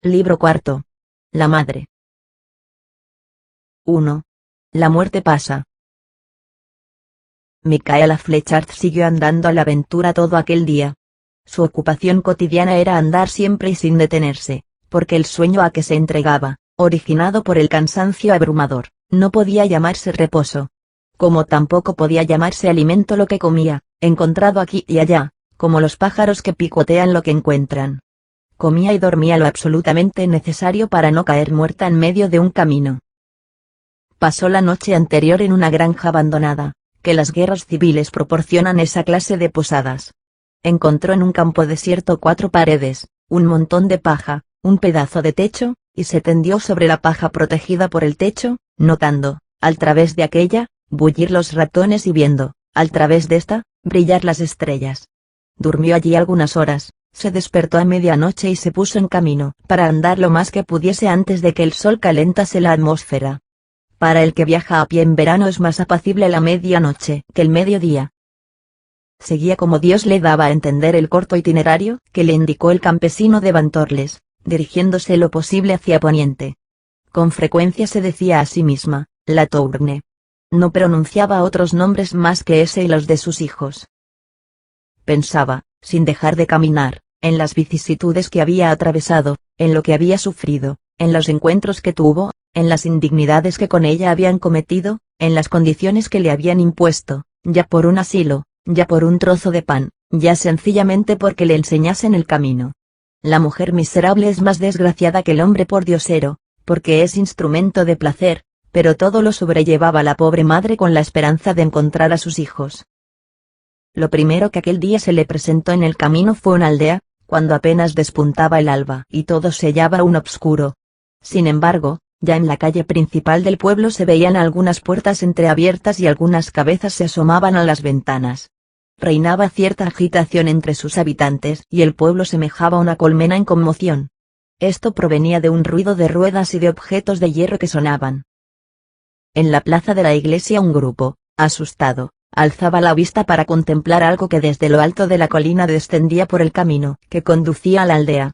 Libro cuarto. La madre. 1. La muerte pasa. Micaela Fletcher siguió andando a la aventura todo aquel día. Su ocupación cotidiana era andar siempre y sin detenerse, porque el sueño a que se entregaba, originado por el cansancio abrumador, no podía llamarse reposo. Como tampoco podía llamarse alimento lo que comía, encontrado aquí y allá, como los pájaros que picotean lo que encuentran. Comía y dormía lo absolutamente necesario para no caer muerta en medio de un camino. Pasó la noche anterior en una granja abandonada, que las guerras civiles proporcionan esa clase de posadas. Encontró en un campo desierto 4 paredes, un montón de paja, un pedazo de techo, y se tendió sobre la paja protegida por el techo, notando, al través de aquella, bullir los ratones y viendo, al través de esta, brillar las estrellas. Durmió allí algunas horas, se despertó a medianoche y se puso en camino, para andar lo más que pudiese antes de que el sol calentase la atmósfera. Para el que viaja a pie en verano es más apacible la medianoche que el mediodía. Seguía como Dios le daba a entender el corto itinerario que le indicó el campesino de Bantorles, dirigiéndose lo posible hacia poniente. Con frecuencia se decía a sí misma, La Tourne. No pronunciaba otros nombres más que ese y los de sus hijos. Pensaba, sin dejar de caminar, en las vicisitudes que había atravesado, en lo que había sufrido, en los encuentros que tuvo, en las indignidades que con ella habían cometido, en las condiciones que le habían impuesto, ya por un asilo, ya por un trozo de pan, ya sencillamente porque le enseñasen el camino. La mujer miserable es más desgraciada que el hombre pordiosero, porque es instrumento de placer, pero todo lo sobrellevaba la pobre madre con la esperanza de encontrar a sus hijos. Lo primero que aquel día se le presentó en el camino fue una aldea, cuando apenas despuntaba el alba y todo se hallaba aún obscuro. Sin embargo, ya en la calle principal del pueblo se veían algunas puertas entreabiertas y algunas cabezas se asomaban a las ventanas. Reinaba cierta agitación entre sus habitantes y el pueblo semejaba una colmena en conmoción. Esto provenía de un ruido de ruedas y de objetos de hierro que sonaban. En la plaza de la iglesia un grupo, asustado, alzaba la vista para contemplar algo que desde lo alto de la colina descendía por el camino que conducía a la aldea.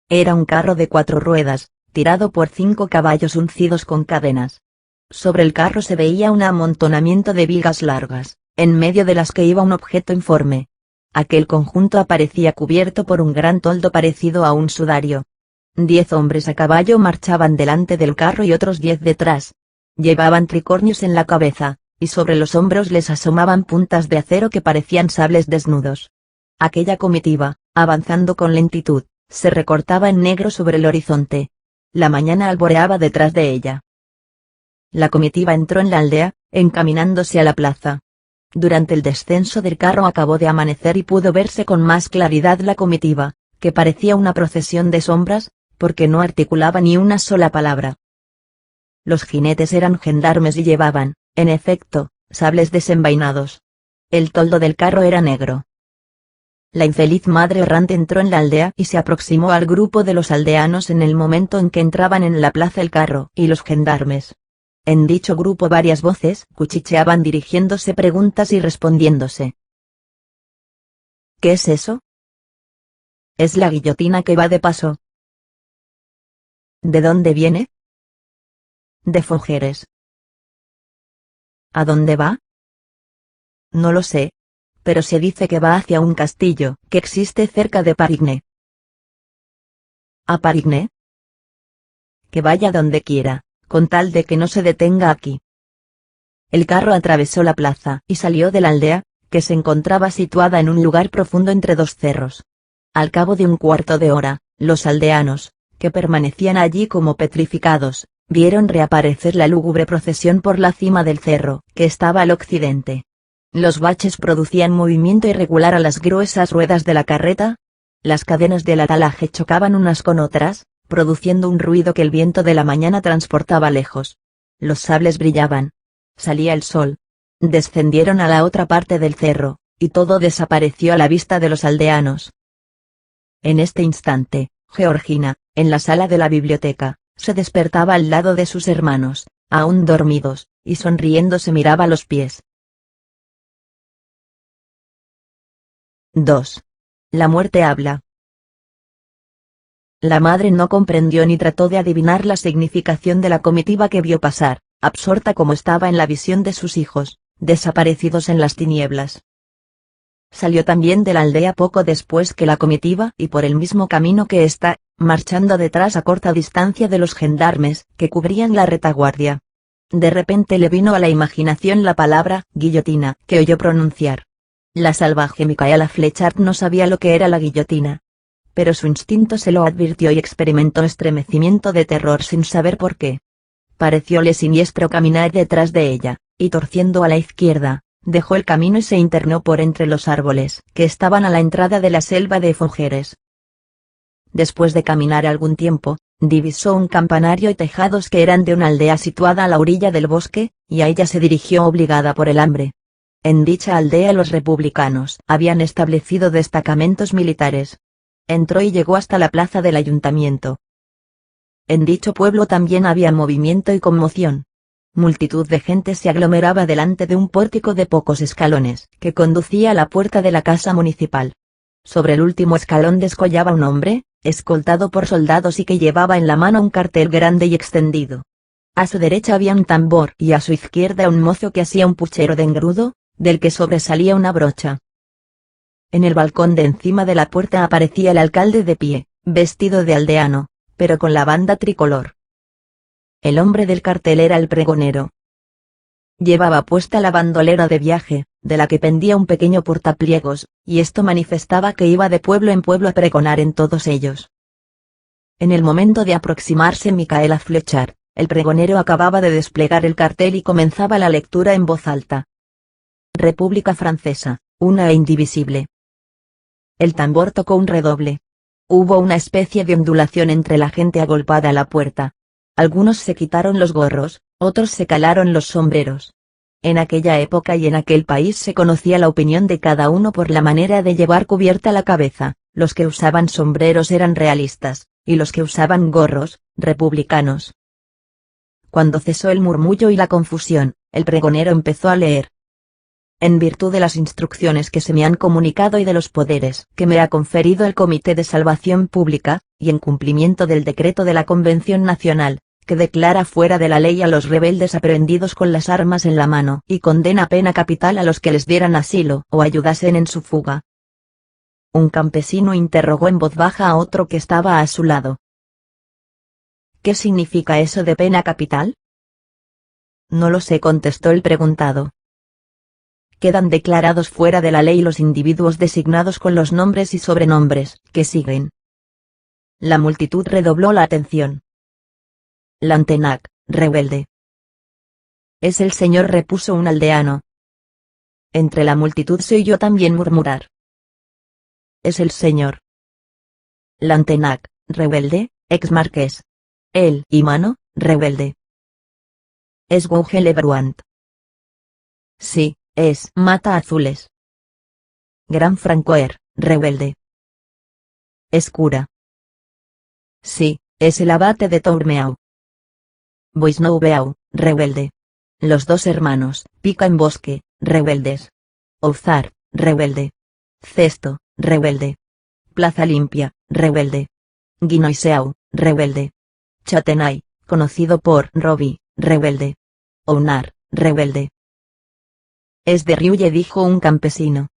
Era un carro de 4 ruedas, tirado por 5 caballos uncidos con cadenas. Sobre el carro se veía un amontonamiento de vigas largas, en medio de las que iba un objeto informe. Aquel conjunto aparecía cubierto por un gran toldo parecido a un sudario. 10 hombres a caballo marchaban delante del carro y otros 10 detrás. Llevaban tricornios en la cabeza, y sobre los hombros les asomaban puntas de acero que parecían sables desnudos. Aquella comitiva, avanzando con lentitud, se recortaba en negro sobre el horizonte. La mañana alboreaba detrás de ella. La comitiva entró en la aldea, encaminándose a la plaza. Durante el descenso del carro acabó de amanecer y pudo verse con más claridad la comitiva, que parecía una procesión de sombras, porque no articulaba ni una sola palabra. Los jinetes eran gendarmes y llevaban, en efecto, sables desenvainados. El toldo del carro era negro. La infeliz madre errante entró en la aldea y se aproximó al grupo de los aldeanos en el momento en que entraban en la plaza el carro y los gendarmes. En dicho grupo varias voces cuchicheaban dirigiéndose preguntas y respondiéndose. ¿Qué es eso? Es la guillotina que va de paso. ¿De dónde viene? De Fougères. ¿A dónde va? No lo sé, pero se dice que va hacia un castillo que existe cerca de Parigné. ¿A Parigné? Que vaya donde quiera, con tal de que no se detenga aquí. El carro atravesó la plaza y salió de la aldea, que se encontraba situada en un lugar profundo entre 2 cerros. Al cabo de un cuarto de hora, los aldeanos, que permanecían allí como petrificados, vieron reaparecer la lúgubre procesión por la cima del cerro, que estaba al occidente. Los baches producían movimiento irregular a las gruesas ruedas de la carreta. Las cadenas del atalaje chocaban unas con otras, produciendo un ruido que el viento de la mañana transportaba lejos. Los sables brillaban. Salía el sol. Descendieron a la otra parte del cerro, y todo desapareció a la vista de los aldeanos. En este instante, Georgina, en la sala de la biblioteca, se despertaba al lado de sus hermanos, aún dormidos, y sonriendo se miraba los pies. 2. La muerte habla. La madre no comprendió ni trató de adivinar la significación de la comitiva que vio pasar, absorta como estaba en la visión de sus hijos, desaparecidos en las tinieblas. Salió también de la aldea poco después que la comitiva y por el mismo camino que ésta, marchando detrás a corta distancia de los gendarmes que cubrían la retaguardia. De repente le vino a la imaginación la palabra guillotina que oyó pronunciar. La salvaje Micaela Fletcher no sabía lo que era la guillotina. Pero su instinto se lo advirtió y experimentó estremecimiento de terror sin saber por qué. Parecióle siniestro caminar detrás de ella, y torciendo a la izquierda, dejó el camino y se internó por entre los árboles que estaban a la entrada de la selva de Fougères. Después de caminar algún tiempo, divisó un campanario y tejados que eran de una aldea situada a la orilla del bosque, y a ella se dirigió obligada por el hambre. En dicha aldea los republicanos habían establecido destacamentos militares. Entró y llegó hasta la plaza del ayuntamiento. En dicho pueblo también había movimiento y conmoción. Multitud de gente se aglomeraba delante de un pórtico de pocos escalones que conducía a la puerta de la casa municipal. Sobre el último escalón descollaba un hombre, escoltado por soldados y que llevaba en la mano un cartel grande y extendido. A su derecha había un tambor y a su izquierda un mozo que hacía un puchero de engrudo, del que sobresalía una brocha. En el balcón de encima de la puerta aparecía el alcalde de pie, vestido de aldeano, pero con la banda tricolor. El hombre del cartel era el pregonero. Llevaba puesta la bandolera de viaje, de la que pendía un pequeño portapliegos, y esto manifestaba que iba de pueblo en pueblo a pregonar en todos ellos. En el momento de aproximarse Micaela Fletcher, el pregonero acababa de desplegar el cartel y comenzaba la lectura en voz alta. República Francesa, una e indivisible. El tambor tocó un redoble. Hubo una especie de ondulación entre la gente agolpada a la puerta. Algunos se quitaron los gorros, otros se calaron los sombreros. En aquella época y en aquel país se conocía la opinión de cada uno por la manera de llevar cubierta la cabeza. Los que usaban sombreros eran realistas, y los que usaban gorros, republicanos. Cuando cesó el murmullo y la confusión, el pregonero empezó a leer. En virtud de las instrucciones que se me han comunicado y de los poderes que me ha conferido el Comité de Salvación Pública, y en cumplimiento del decreto de la Convención Nacional, que declara fuera de la ley a los rebeldes aprehendidos con las armas en la mano y condena pena capital a los que les dieran asilo o ayudasen en su fuga. Un campesino interrogó en voz baja a otro que estaba a su lado. ¿Qué significa eso de pena capital? No lo sé, contestó el preguntado. Quedan declarados fuera de la ley los individuos designados con los nombres y sobrenombres que siguen. La multitud redobló la atención. Lantenac, rebelde. Es el señor, repuso un aldeano. Entre la multitud se oyó también murmurar. Es el señor Lantenac, rebelde, ex marqués. Él y mano, rebelde. Es Gouge Le Bruant. Sí, es Mata Azules. Gran Francoeur, rebelde. Es cura. Sí, es el abate de Tourmeau. Boisnoubeau, rebelde. Los dos hermanos, Pica en Bosque, rebeldes. Ouzar, rebelde. Cesto, rebelde. Plaza Limpia, rebelde. Guinoiseau, rebelde. Chatenay, conocido por Robbie, rebelde. Ounar, rebelde. Es de Riulle, dijo un campesino.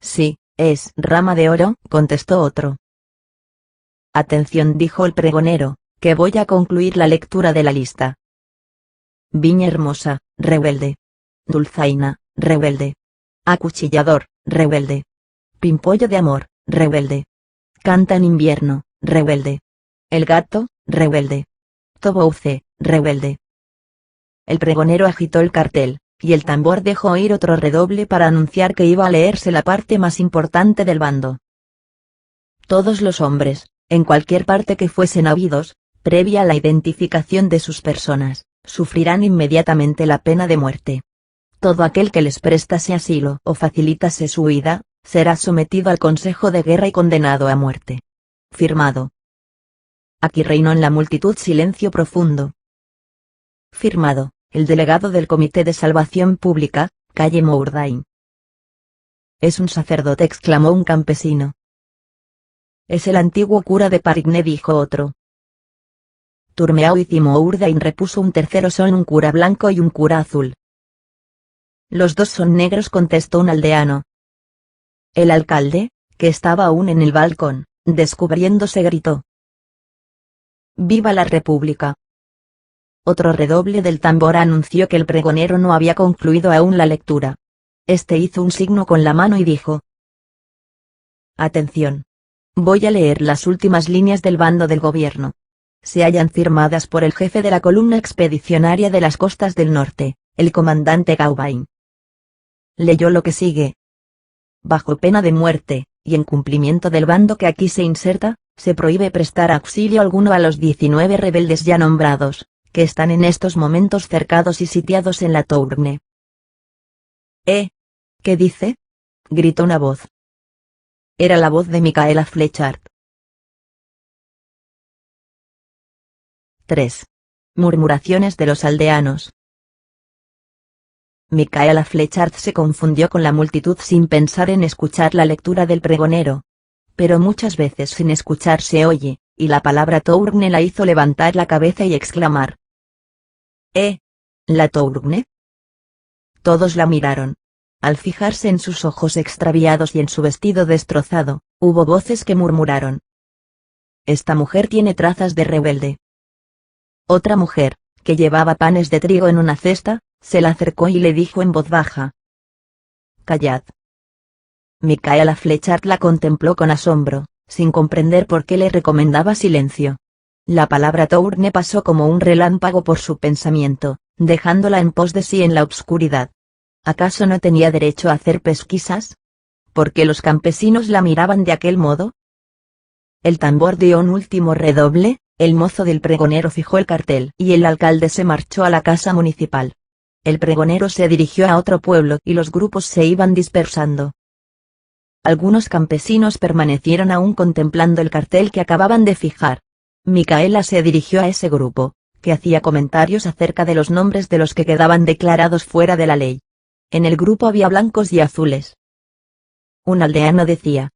Sí, es Rama de Oro, contestó otro. Atención, dijo el pregonero, que voy a concluir la lectura de la lista. Viña Hermosa, rebelde. Dulzaina, rebelde. Acuchillador, rebelde. Pimpollo de Amor, rebelde. Canta en Invierno, rebelde. El Gato, rebelde. Tobouce, rebelde. El pregonero agitó el cartel, y el tambor dejó oír otro redoble para anunciar que iba a leerse la parte más importante del bando. Todos los hombres, en cualquier parte que fuesen habidos, previa a la identificación de sus personas, sufrirán inmediatamente la pena de muerte. Todo aquel que les prestase asilo o facilitase su huida, será sometido al consejo de guerra y condenado a muerte. Firmado. Aquí reinó en la multitud silencio profundo. Firmado, el delegado del Comité de Salvación Pública, calle Mourdain. Es un sacerdote, exclamó un campesino. es el antiguo cura de Parigné, dijo otro. Turmeau y Zimourdain, repuso un tercero, son un cura blanco y un cura azul. Los dos son negros, contestó un aldeano. El alcalde, que estaba aún en el balcón, descubriéndose, gritó: ¡Viva la República! Otro redoble del tambor anunció que el pregonero no había concluido aún la lectura. Este hizo un signo con la mano y dijo: Atención. Voy a leer las últimas líneas del bando del gobierno. Se hallan firmadas por el jefe de la columna expedicionaria de las costas del norte, el comandante Gauvain. Leyó lo que sigue. Bajo pena de muerte, y en cumplimiento del bando que aquí se inserta, se prohíbe prestar auxilio alguno a los 19 rebeldes ya nombrados, que están en estos momentos cercados y sitiados en la Tourne. ¿Qué dice?, gritó una voz. Era la voz de Micaela Flechard. 3. Murmuraciones de los aldeanos. Micaela Flechard se confundió con la multitud sin pensar en escuchar la lectura del pregonero. Pero muchas veces sin escuchar se oye, y la palabra Tourne la hizo levantar la cabeza y exclamar: ¿La Tourne? Todos la miraron. Al fijarse en sus ojos extraviados y en su vestido destrozado, hubo voces que murmuraron: esta mujer tiene trazas de rebelde. Otra mujer, que llevaba panes de trigo en una cesta, se la acercó y le dijo en voz baja: callad. Micaela Flechard la contempló con asombro, sin comprender por qué le recomendaba silencio. La palabra Tourne pasó como un relámpago por su pensamiento, dejándola en pos de sí en la obscuridad. ¿Acaso no tenía derecho a hacer pesquisas? ¿Por qué los campesinos la miraban de aquel modo? El tambor dio un último redoble, el mozo del pregonero fijó el cartel y el alcalde se marchó a la casa municipal. El pregonero se dirigió a otro pueblo y los grupos se iban dispersando. Algunos campesinos permanecieron aún contemplando el cartel que acababan de fijar. Micaela se dirigió a ese grupo, que hacía comentarios acerca de los nombres de los que quedaban declarados fuera de la ley. En el grupo había blancos y azules. Un aldeano decía: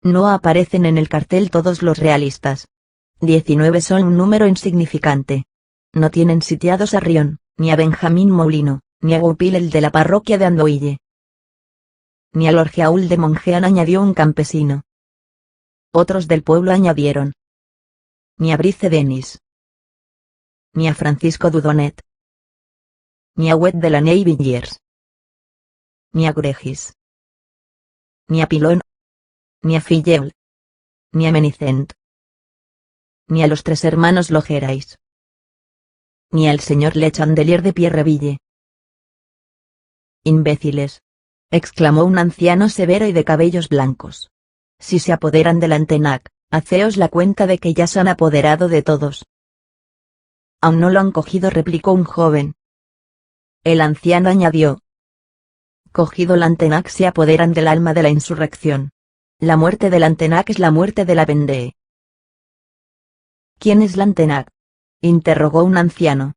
no aparecen en el cartel todos los realistas. 19 son un número insignificante. No tienen sitiados a Rion, ni a Benjamín Moulino, ni a Goupil, el de la parroquia de Andoille. Ni a Lorgiaúl de Monjean, añadió un campesino. Otros del pueblo añadieron: ni a Brice Denis. Ni a Francisco Dudonet. Ni a Huet de la Ney-Villiers. Ni a Gregis. Ni a Pilón. Ni a Filleul. Ni a Menicent. Ni a los 3 hermanos Logerais. Ni al señor Le Chandelier de Pierreville. Imbéciles, exclamó un anciano severo y de cabellos blancos. Si se apoderan del Antenac, haceos la cuenta de que ya se han apoderado de todos. Aún no lo han cogido, replicó un joven. El anciano añadió: cogido Lantenac se apoderan del alma de la insurrección. La muerte de Lantenac es la muerte de la Vendée. ¿Quién es Lantenac?, interrogó un anciano.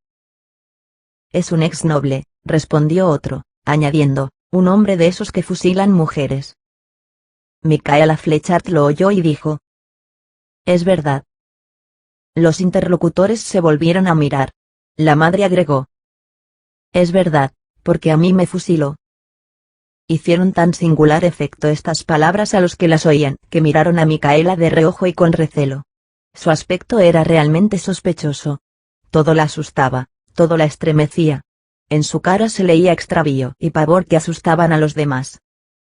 Es un ex noble, respondió otro, añadiendo: un hombre de esos que fusilan mujeres. Micaela Flechard lo oyó y dijo: es verdad. Los interlocutores se volvieron a mirar. La madre agregó: es verdad, porque a mí me fusiló. Hicieron tan singular efecto estas palabras a los que las oían, que miraron a Micaela de reojo y con recelo. Su aspecto era realmente sospechoso. Todo la asustaba, todo la estremecía. En su cara se leía extravío y pavor que asustaban a los demás.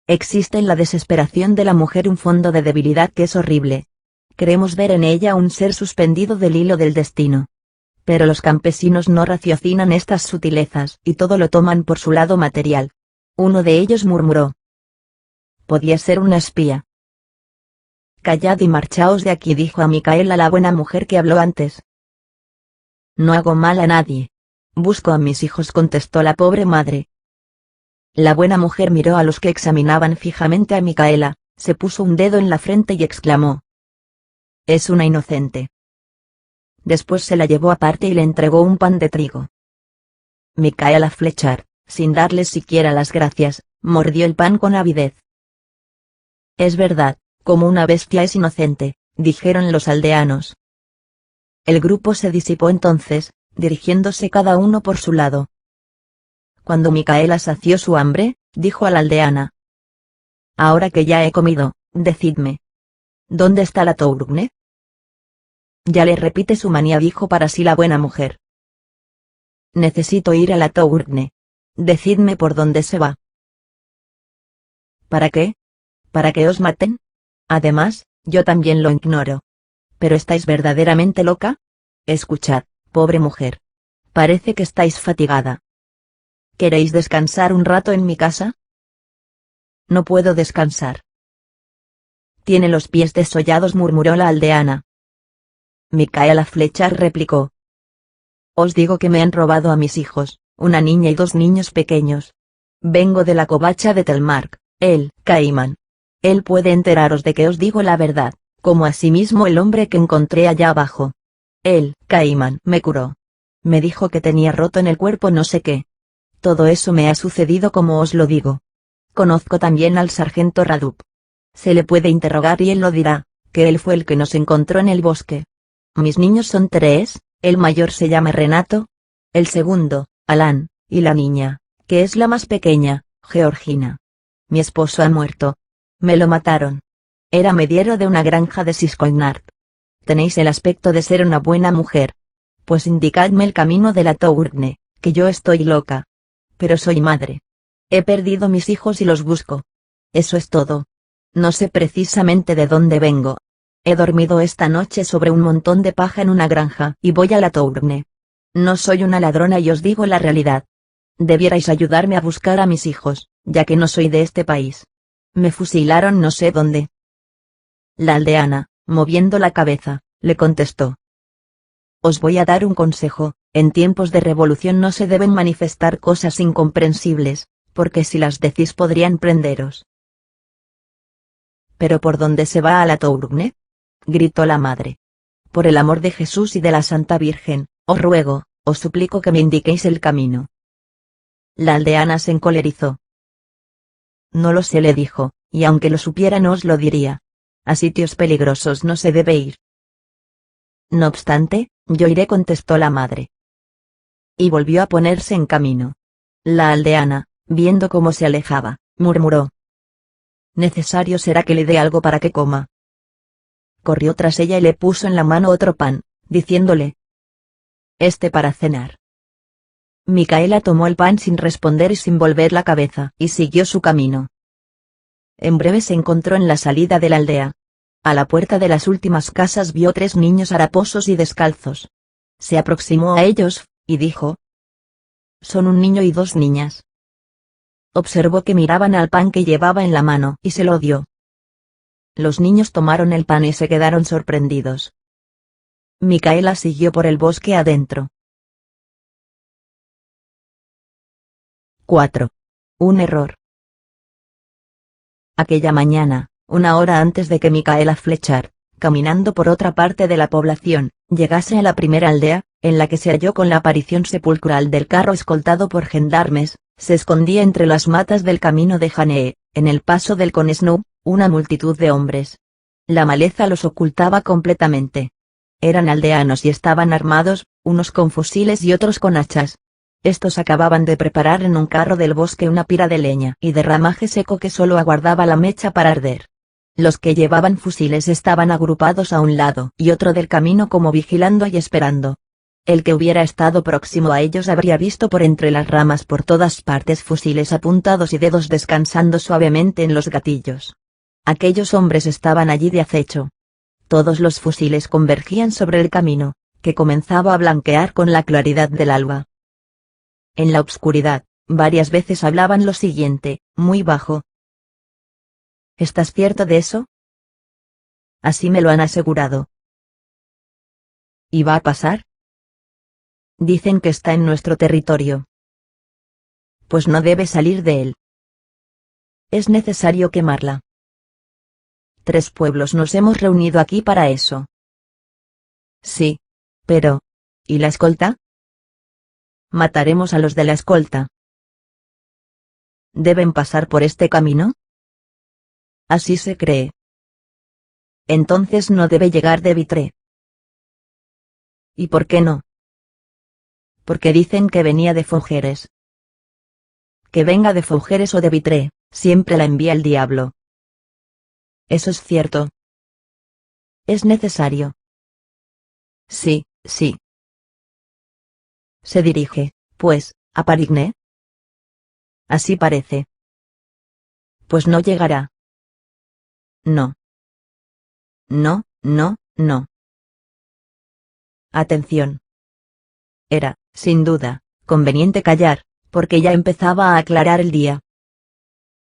Existe en la desesperación de la mujer un fondo de debilidad que es horrible. Queremos ver en ella un ser suspendido del hilo del destino. Pero los campesinos no raciocinan estas sutilezas y todo lo toman por su lado material. Uno de ellos murmuró: podía ser una espía. Callad y marchaos de aquí, dijo a Micaela la buena mujer que habló antes. No hago mal a nadie. Busco a mis hijos, contestó la pobre madre. La buena mujer miró a los que examinaban fijamente a Micaela, se puso un dedo en la frente y exclamó: es una inocente. Después se la llevó aparte y le entregó un pan de trigo. Micaela Flechard, sin darles siquiera las gracias, mordió el pan con avidez. Es verdad, como una bestia es inocente, dijeron los aldeanos. El grupo se disipó entonces, dirigiéndose cada uno por su lado. Cuando Micaela sació su hambre, dijo a la aldeana: Ahora que ya he comido, decidme. ¿Dónde está la Tourne? Ya le repite su manía, dijo para sí la buena mujer. Necesito ir a la Tourne. Decidme por dónde se va. ¿Para qué? ¿Para que os maten? Además, yo también lo ignoro. ¿Pero estáis verdaderamente loca? Escuchad, pobre mujer. Parece que estáis fatigada. ¿Queréis descansar un rato en mi casa? No puedo descansar. Tiene los pies desollados, murmuró la aldeana. Micaela Fletcher replicó: Os digo que me han robado a mis hijos, una niña y 2 niños pequeños. Vengo de la covacha de Telmark, el caimán. Él puede enteraros de que os digo la verdad, como asimismo el hombre que encontré allá abajo. El caimán me curó. Me dijo que tenía roto en el cuerpo no sé qué. Todo eso me ha sucedido como os lo digo. Conozco también al sargento Radup. Se le puede interrogar y él lo dirá, que él fue el que nos encontró en el bosque. Mis niños son 3, el mayor se llama Renato, el segundo, Alan, y la niña, que es la más pequeña, Georgina. Mi esposo ha muerto. Me lo mataron. Era mediero de una granja de Siscoignard. Tenéis el aspecto de ser una buena mujer. Pues indicadme el camino de la Tourne, que yo estoy loca. Pero soy madre. He perdido mis hijos y los busco. Eso es todo. No sé precisamente de dónde vengo. He dormido esta noche sobre un montón de paja en una granja y voy a la Tourne. No soy una ladrona y os digo la realidad. Debierais ayudarme a buscar a mis hijos, ya que no soy de este país. Me fusilaron no sé dónde. La aldeana, moviendo la cabeza, le contestó: Os voy a dar un consejo, en tiempos de revolución no se deben manifestar cosas incomprensibles, porque si las decís podrían prenderos. ¿Pero por dónde se va a la Tourne? Gritó la madre. Por el amor de Jesús y de la Santa Virgen, os ruego, os suplico que me indiquéis el camino. La aldeana se encolerizó. No lo sé, le dijo, y aunque lo supiera no os lo diría. A sitios peligrosos no se debe ir. No obstante, yo iré, contestó la madre. Y volvió a ponerse en camino. La aldeana, viendo cómo se alejaba, murmuró: Necesario será que le dé algo para que coma. Corrió tras ella y le puso en la mano otro pan, diciéndole: Este para cenar. Micaela tomó el pan sin responder y sin volver la cabeza, y siguió su camino. En breve se encontró en la salida de la aldea. A la puerta de las últimas casas vio 3 niños haraposos y descalzos. Se aproximó a ellos, y dijo: Son un niño y 2 niñas. Observó que miraban al pan que llevaba en la mano y se lo dio. Los niños tomaron el pan y se quedaron sorprendidos. Micaela siguió por el bosque adentro. 4. Un error. Aquella mañana, una hora antes de que Micaela Fletcher, caminando por otra parte de la población, llegase a la primera aldea, en la que se halló con la aparición sepulcral del carro escoltado por gendarmes, se escondía entre las matas del camino de Janee, en el paso del Conesnou, una multitud de hombres. La maleza los ocultaba completamente. Eran aldeanos y estaban armados, unos con fusiles y otros con hachas. Estos acababan de preparar en un carro del bosque una pira de leña y de ramaje seco que solo aguardaba la mecha para arder. Los que llevaban fusiles estaban agrupados a un lado y otro del camino como vigilando y esperando. El que hubiera estado próximo a ellos habría visto por entre las ramas por todas partes fusiles apuntados y dedos descansando suavemente en los gatillos. Aquellos hombres estaban allí de acecho. Todos los fusiles convergían sobre el camino, que comenzaba a blanquear con la claridad del alba. En la obscuridad, varias veces hablaban lo siguiente, muy bajo: ¿Estás cierto de eso? Así me lo han asegurado. ¿Y va a pasar? Dicen que está en nuestro territorio. Pues no debe salir de él. Es necesario quemarla. 3 pueblos nos hemos reunido aquí para eso. Sí. Pero, ¿y la escolta? Mataremos a los de la escolta. ¿Deben pasar por este camino? Así se cree. entonces no debe llegar de Vitré. ¿Y por qué no? Porque dicen que venía de Fougeres. Que venga de Fougeres o de Vitré, siempre la envía el diablo. Eso es cierto. Es necesario. Sí, sí. Se dirige, pues, a Parigné. Así parece. Pues no llegará. No. No, no, no. Atención. Era, sin duda, conveniente callar, porque ya empezaba a aclarar el día.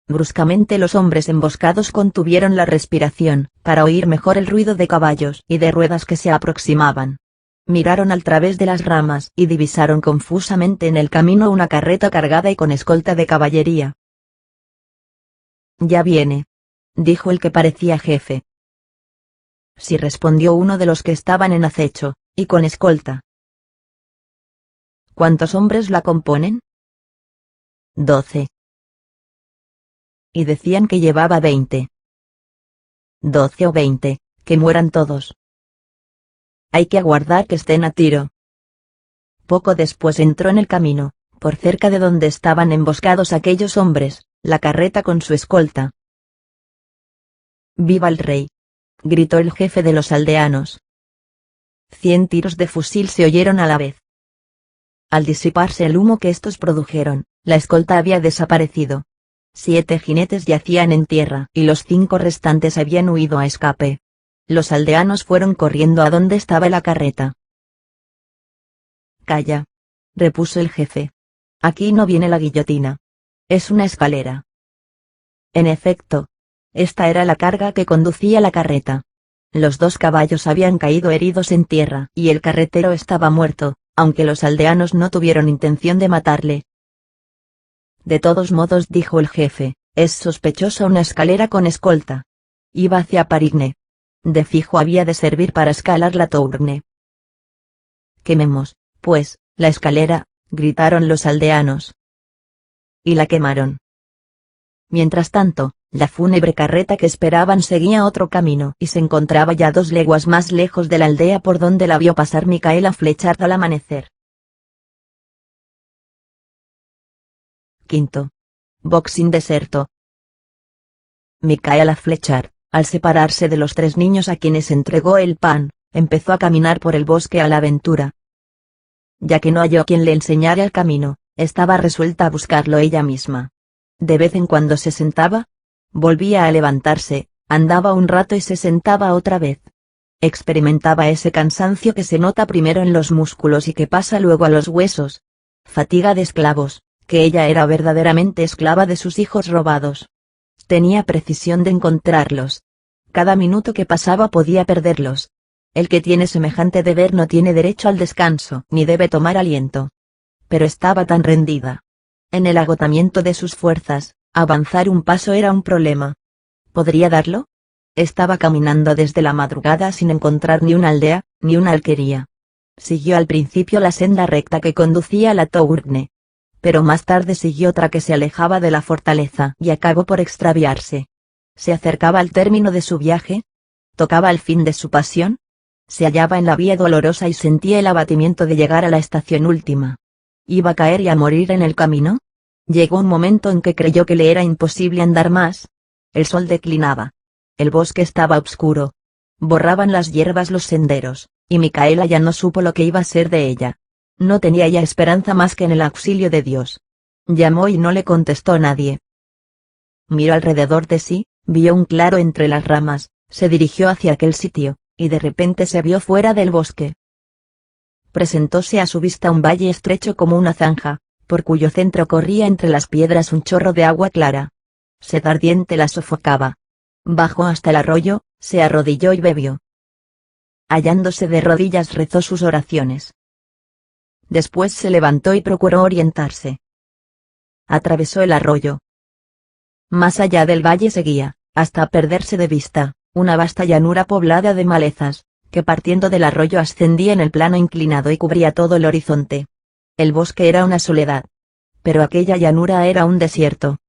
Bruscamente los hombres emboscados contuvieron la respiración, para oír mejor el ruido de caballos y de ruedas que se aproximaban. Miraron al través de las ramas y divisaron confusamente en el camino una carreta cargada y con escolta de caballería. Ya viene, dijo el que parecía jefe. Sí, respondió uno de los que estaban en acecho, y con escolta. ¿Cuántos hombres la componen? 12. Y decían que llevaba 20. 12 o 20, que mueran todos. Hay que aguardar que estén a tiro. Poco después entró en el camino, por cerca de donde estaban emboscados aquellos hombres, la carreta con su escolta. ¡Viva el rey!, gritó el jefe de los aldeanos. 100 tiros de fusil se oyeron a la vez. Al disiparse el humo que estos produjeron, la escolta había desaparecido. 7 jinetes yacían en tierra y los 5 restantes habían huido a escape. Los aldeanos fueron corriendo a donde estaba la carreta. Calla, repuso el jefe. Aquí no viene la guillotina. Es una escalera. En efecto, esta era la carga que conducía la carreta. Los 2 caballos habían caído heridos en tierra y el carretero estaba muerto, aunque los aldeanos no tuvieron intención de matarle. De todos modos, dijo el jefe, es sospechosa una escalera con escolta. Iba hacia Parigné. De fijo había de servir para escalar la Tourne. Quememos, pues, la escalera, gritaron los aldeanos. Y la quemaron. Mientras tanto, la fúnebre carreta que esperaban seguía otro camino y se encontraba ya 2 leguas más lejos de la aldea por donde la vio pasar Micaela Fletchard al amanecer. Quinto. Boxing deserto. Micaela Fletchard, al separarse de los 3 niños a quienes entregó el pan, empezó a caminar por el bosque a la aventura. Ya que no halló quien le enseñara el camino, estaba resuelta a buscarlo ella misma. De vez en cuando se sentaba, volvía a levantarse, andaba un rato y se sentaba otra vez. Experimentaba ese cansancio que se nota primero en los músculos y que pasa luego a los huesos. Fatiga de esclavos, que ella era verdaderamente esclava de sus hijos robados. Tenía precisión de encontrarlos. Cada minuto que pasaba podía perderlos. El que tiene semejante deber no tiene derecho al descanso ni debe tomar aliento. Pero estaba tan rendida. En el agotamiento de sus fuerzas, avanzar un paso era un problema. ¿Podría darlo? Estaba caminando desde la madrugada sin encontrar ni una aldea, ni una alquería. Siguió al principio la senda recta que conducía a la Tourne. Pero más tarde siguió otra que se alejaba de la fortaleza y acabó por extraviarse. Se acercaba al término de su viaje. Tocaba el fin de su pasión. Se hallaba en la vía dolorosa y sentía el abatimiento de llegar a la estación última. ¿Iba a caer y a morir en el camino? Llegó un momento en que creyó que le era imposible andar más. El sol declinaba. El bosque estaba oscuro. Borraban las hierbas los senderos, y Micaela ya no supo lo que iba a ser de ella. No tenía ya esperanza más que en el auxilio de Dios. Llamó y no le contestó nadie. Miró alrededor de sí, vio un claro entre las ramas, se dirigió hacia aquel sitio, y de repente se vio fuera del bosque. Presentóse a su vista un valle estrecho como una zanja, por cuyo centro corría entre las piedras un chorro de agua clara. Sed ardiente la sofocaba. Bajó hasta el arroyo, se arrodilló y bebió. Hallándose de rodillas rezó sus oraciones. Después se levantó y procuró orientarse. Atravesó el arroyo. Más allá del valle seguía, hasta perderse de vista, una vasta llanura poblada de malezas, que partiendo del arroyo ascendía en el plano inclinado y cubría todo el horizonte. El bosque era una soledad. Pero aquella llanura era un desierto.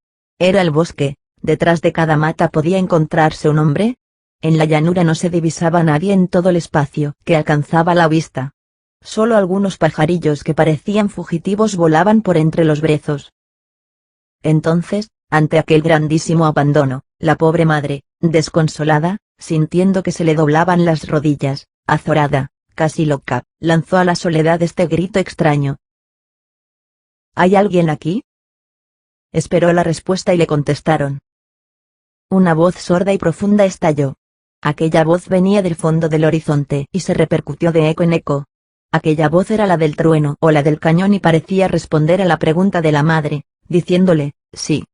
Era el bosque, detrás de cada mata podía encontrarse un hombre. En la llanura no se divisaba nadie en todo el espacio que alcanzaba la vista. Solo algunos pajarillos que parecían fugitivos volaban por entre los brezos. Entonces, ante aquel grandísimo abandono, la pobre madre, desconsolada, sintiendo que se le doblaban las rodillas, azorada, casi loca, lanzó a la soledad este grito extraño: ¿hay alguien aquí? Esperó la respuesta y le contestaron. Una voz sorda y profunda estalló. Aquella voz venía del fondo del horizonte y se repercutió de eco en eco. Aquella voz era la del trueno o la del cañón y parecía responder a la pregunta de la madre, diciéndole, sí.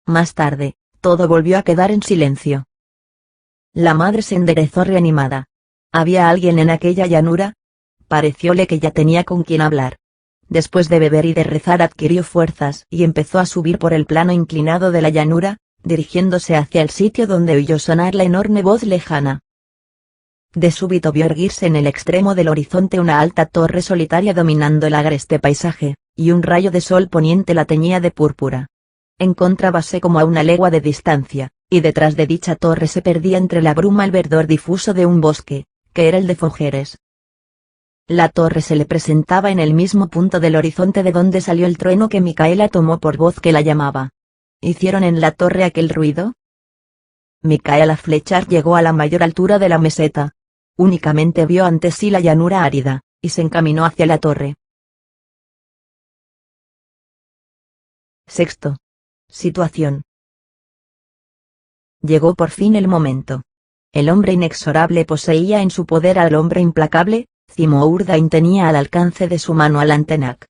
Más tarde, todo volvió a quedar en silencio. La madre se enderezó reanimada. ¿Había alguien en aquella llanura? Parecióle que ya tenía con quien hablar. Después de beber y de rezar adquirió fuerzas y empezó a subir por el plano inclinado de la llanura, dirigiéndose hacia el sitio donde oyó sonar la enorme voz lejana. De súbito vio erguirse en el extremo del horizonte una alta torre solitaria dominando el agreste paisaje, y un rayo de sol poniente la teñía de púrpura. Encontrábase como a una legua de distancia, y detrás de dicha torre se perdía entre la bruma el verdor difuso de un bosque, que era el de Fougères. La torre se le presentaba en el mismo punto del horizonte de donde salió el trueno que Micaela tomó por voz que la llamaba. ¿Hicieron en la torre aquel ruido? Micaela Fletcher llegó a la mayor altura de la meseta. Únicamente vio ante sí la llanura árida, y se encaminó hacia la torre. Sexto. Situación. Llegó por fin el momento. El hombre inexorable poseía en su poder al hombre implacable. Zimourdain tenía al alcance de su mano a Lantenac.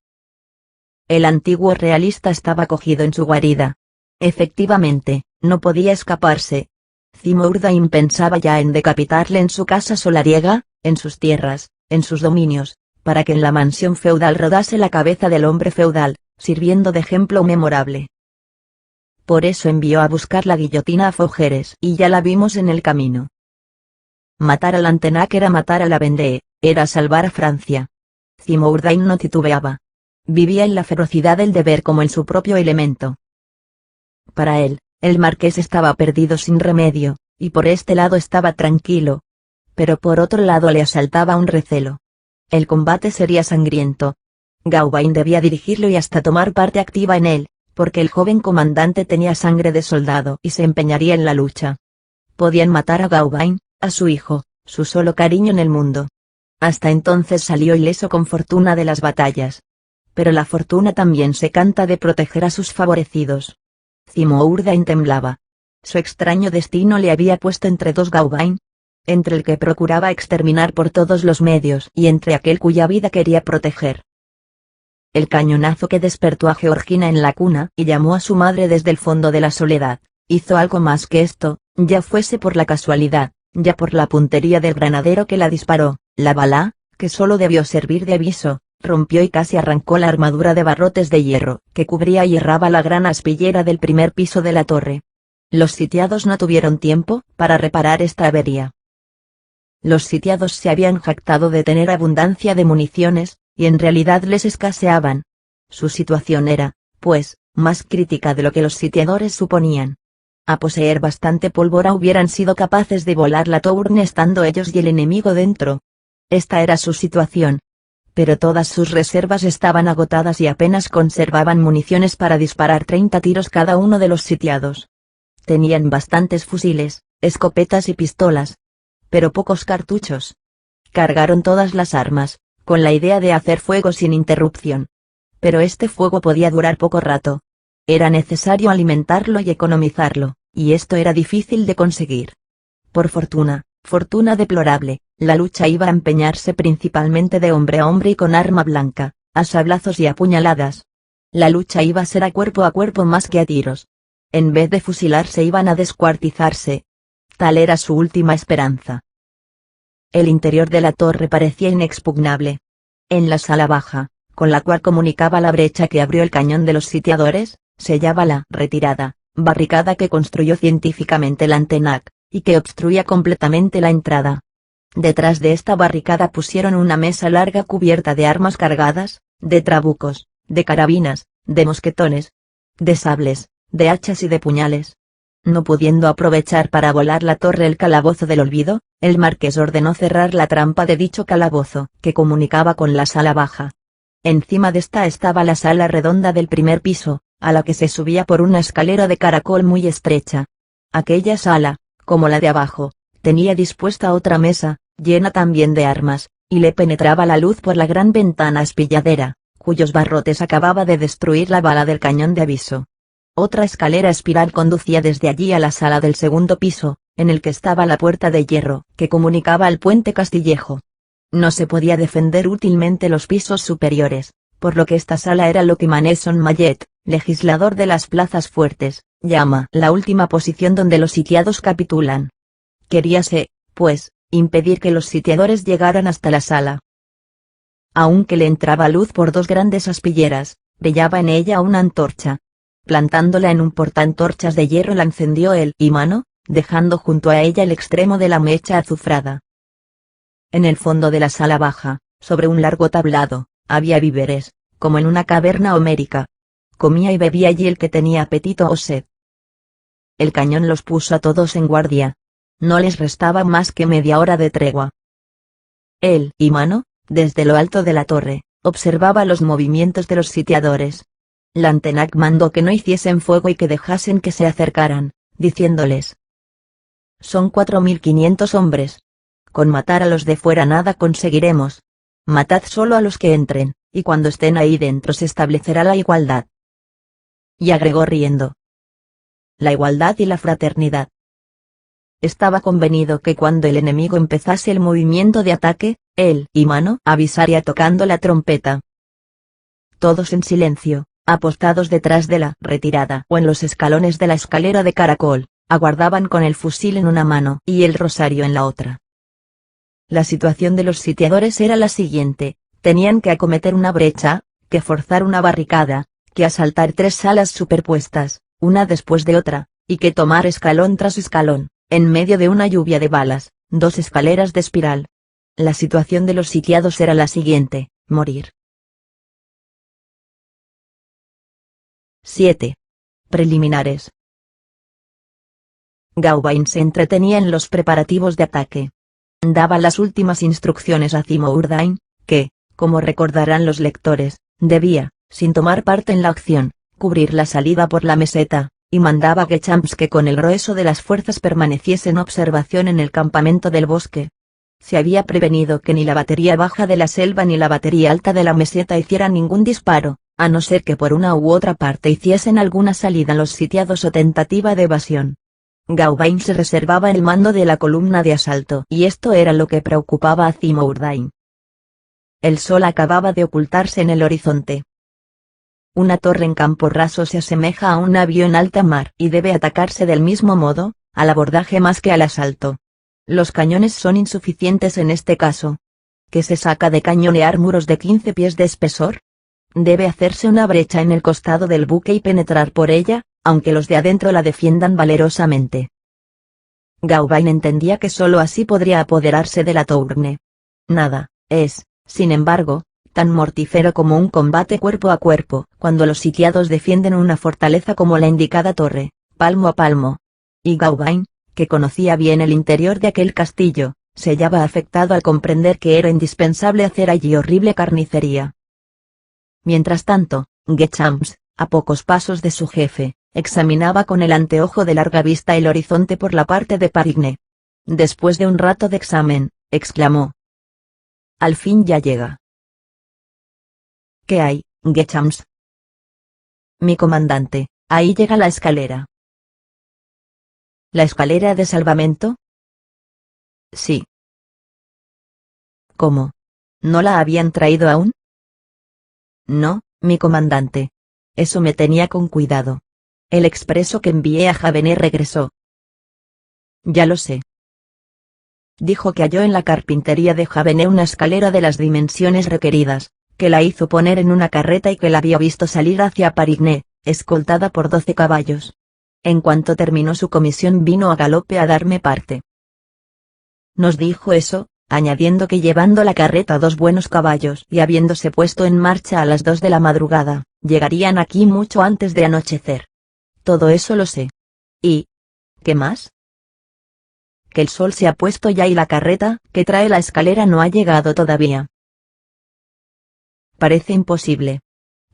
El antiguo realista estaba cogido en su guarida. Efectivamente, no podía escaparse. Zimourdain pensaba ya en decapitarle en su casa solariega, en sus tierras, en sus dominios, para que en la mansión feudal rodase la cabeza del hombre feudal, sirviendo de ejemplo memorable. Por eso envió a buscar la guillotina a Fougères y ya la vimos en el camino. Matar a Lantenac era matar a la Vendée, era salvar a Francia. Zimourdain no titubeaba. Vivía en la ferocidad del deber como en su propio elemento. Para él, el marqués estaba perdido sin remedio, y por este lado estaba tranquilo. Pero por otro lado le asaltaba un recelo. El combate sería sangriento. Gauvain debía dirigirlo y hasta tomar parte activa en él, porque el joven comandante tenía sangre de soldado y se empeñaría en la lucha. Podían matar a Gauvain, a su hijo, su solo cariño en el mundo. Hasta entonces salió ileso con fortuna de las batallas. Pero la fortuna también se canta de proteger a sus favorecidos. Zimourdain temblaba. Su extraño destino le había puesto entre dos Gauvain. Entre el que procuraba exterminar por todos los medios y entre aquel cuya vida quería proteger. El cañonazo que despertó a Georgina en la cuna y llamó a su madre desde el fondo de la soledad, hizo algo más que esto, ya fuese por la casualidad, ya por la puntería del granadero que la disparó. La bala, que solo debió servir de aviso, rompió y casi arrancó la armadura de barrotes de hierro que cubría y herraba la gran aspillera del primer piso de la torre. Los sitiados no tuvieron tiempo para reparar esta avería. Los sitiados se habían jactado de tener abundancia de municiones, y en realidad les escaseaban. Su situación era, pues, más crítica de lo que los sitiadores suponían. A poseer bastante pólvora hubieran sido capaces de volar la Tourne estando ellos y el enemigo dentro. Esta era su situación. Pero todas sus reservas estaban agotadas y apenas conservaban municiones para disparar 30 tiros cada uno de los sitiados. Tenían bastantes fusiles, escopetas y pistolas, pero pocos cartuchos. Cargaron todas las armas, con la idea de hacer fuego sin interrupción. Pero este fuego podía durar poco rato. Era necesario alimentarlo y economizarlo, y esto era difícil de conseguir. Por fortuna deplorable, la lucha iba a empeñarse principalmente de hombre a hombre y con arma blanca, a sablazos y a puñaladas. La lucha iba a ser a cuerpo más que a tiros. En vez de fusilarse iban a descuartizarse. Tal era su última esperanza. El interior de la torre parecía inexpugnable. En la sala baja, con la cual comunicaba la brecha que abrió el cañón de los sitiadores, se hallaba la retirada, barricada que construyó científicamente Lantenac, y que obstruía completamente la entrada. Detrás de esta barricada pusieron una mesa larga cubierta de armas cargadas, de trabucos, de carabinas, de mosquetones, de sables, de hachas y de puñales. No pudiendo aprovechar para volar la torre el calabozo del olvido, el marqués ordenó cerrar la trampa de dicho calabozo, que comunicaba con la sala baja. Encima de esta estaba la sala redonda del primer piso, a la que se subía por una escalera de caracol muy estrecha. Aquella sala, como la de abajo, tenía dispuesta otra mesa, llena también de armas, y le penetraba la luz por la gran ventana espilladera, cuyos barrotes acababa de destruir la bala del cañón de aviso. Otra escalera espiral conducía desde allí a la sala del segundo piso, en el que estaba la puerta de hierro, que comunicaba al puente Castillejo. No se podía defender útilmente los pisos superiores, por lo que esta sala era lo que Maneson Mallet, legislador de las plazas fuertes, llama la última posición donde los sitiados capitulan. Queríase, pues, impedir que los sitiadores llegaran hasta la sala. Aunque le entraba luz por dos grandes aspilleras, brillaba en ella una antorcha. Plantándola en un portaantorchas de hierro la encendió él y mano, dejando junto a ella el extremo de la mecha azufrada. En el fondo de la sala baja, sobre un largo tablado, había víveres, como en una caverna homérica. Comía y bebía allí el que tenía apetito o sed. El cañón los puso a todos en guardia. No les restaba más que media hora de tregua. Él y mano, desde lo alto de la torre, observaba los movimientos de los sitiadores. Lantenac mandó que no hiciesen fuego y que dejasen que se acercaran, diciéndoles: «Son 4500 hombres. Con matar a los de fuera nada conseguiremos. Matad solo a los que entren, y cuando estén ahí dentro se establecerá la igualdad». Y agregó riendo: «La igualdad y la fraternidad». Estaba convenido que cuando el enemigo empezase el movimiento de ataque, él y mano avisaría tocando la trompeta. Todos en silencio, apostados detrás de la retirada o en los escalones de la escalera de caracol, aguardaban con el fusil en una mano y el rosario en la otra. La situación de los sitiadores era la siguiente: tenían que acometer una brecha, que forzar una barricada, que asaltar 3 salas superpuestas, una después de otra, y que tomar escalón tras escalón, en medio de una lluvia de balas, 2 escaleras de espiral. La situación de los sitiados era la siguiente: morir. 7. Preliminares. Gauvain se entretenía en los preparativos de ataque. Daba las últimas instrucciones a Zimourdain, que, como recordarán los lectores, debía, sin tomar parte en la acción, cubrir la salida por la meseta, y mandaba a Guechamps que con el grueso de las fuerzas permaneciese en observación en el campamento del bosque. Se había prevenido que ni la batería baja de la selva ni la batería alta de la meseta hicieran ningún disparo, a no ser que por una u otra parte hiciesen alguna salida los sitiados o tentativa de evasión. Gauvain se reservaba el mando de la columna de asalto y esto era lo que preocupaba a Zimourdain. El sol acababa de ocultarse en el horizonte. Una torre en campo raso se asemeja a un navío en alta mar y debe atacarse del mismo modo, al abordaje más que al asalto. Los cañones son insuficientes en este caso. ¿Qué se saca de cañonear muros de 15 pies de espesor? Debe hacerse una brecha en el costado del buque y penetrar por ella, aunque los de adentro la defiendan valerosamente. Gauvain entendía que sólo así podría apoderarse de la Tourne. Nada es, sin embargo, tan mortífero como un combate cuerpo a cuerpo, cuando los sitiados defienden una fortaleza como la indicada torre, palmo a palmo. Y Gauvain, que conocía bien el interior de aquel castillo, se hallaba afectado al comprender que era indispensable hacer allí horrible carnicería. Mientras tanto, Guechamps, a pocos pasos de su jefe, examinaba con el anteojo de larga vista el horizonte por la parte de Parigné. Después de un rato de examen, exclamó: «Al fin ya llega». «¿Qué hay, Guechamps?» «Mi comandante, ahí llega la escalera». «¿La escalera de salvamento?» «Sí». «¿Cómo? ¿No la habían traído aún?» «No, mi comandante. Eso me tenía con cuidado. El expreso que envié a Javenet regresó». «Ya lo sé». «Dijo que halló en la carpintería de Javenet una escalera de las dimensiones requeridas, que la hizo poner en una carreta y que la había visto salir hacia Parigné, escoltada por 12 caballos. En cuanto terminó su comisión vino a galope a darme parte. Nos dijo eso, añadiendo que llevando la carreta 2 buenos caballos y habiéndose puesto en marcha a las 2 de la madrugada, llegarían aquí mucho antes de anochecer. Todo eso lo sé. Y, ¿Qué más? Que el sol se ha puesto ya y la carreta que trae la escalera no ha llegado todavía. Parece imposible.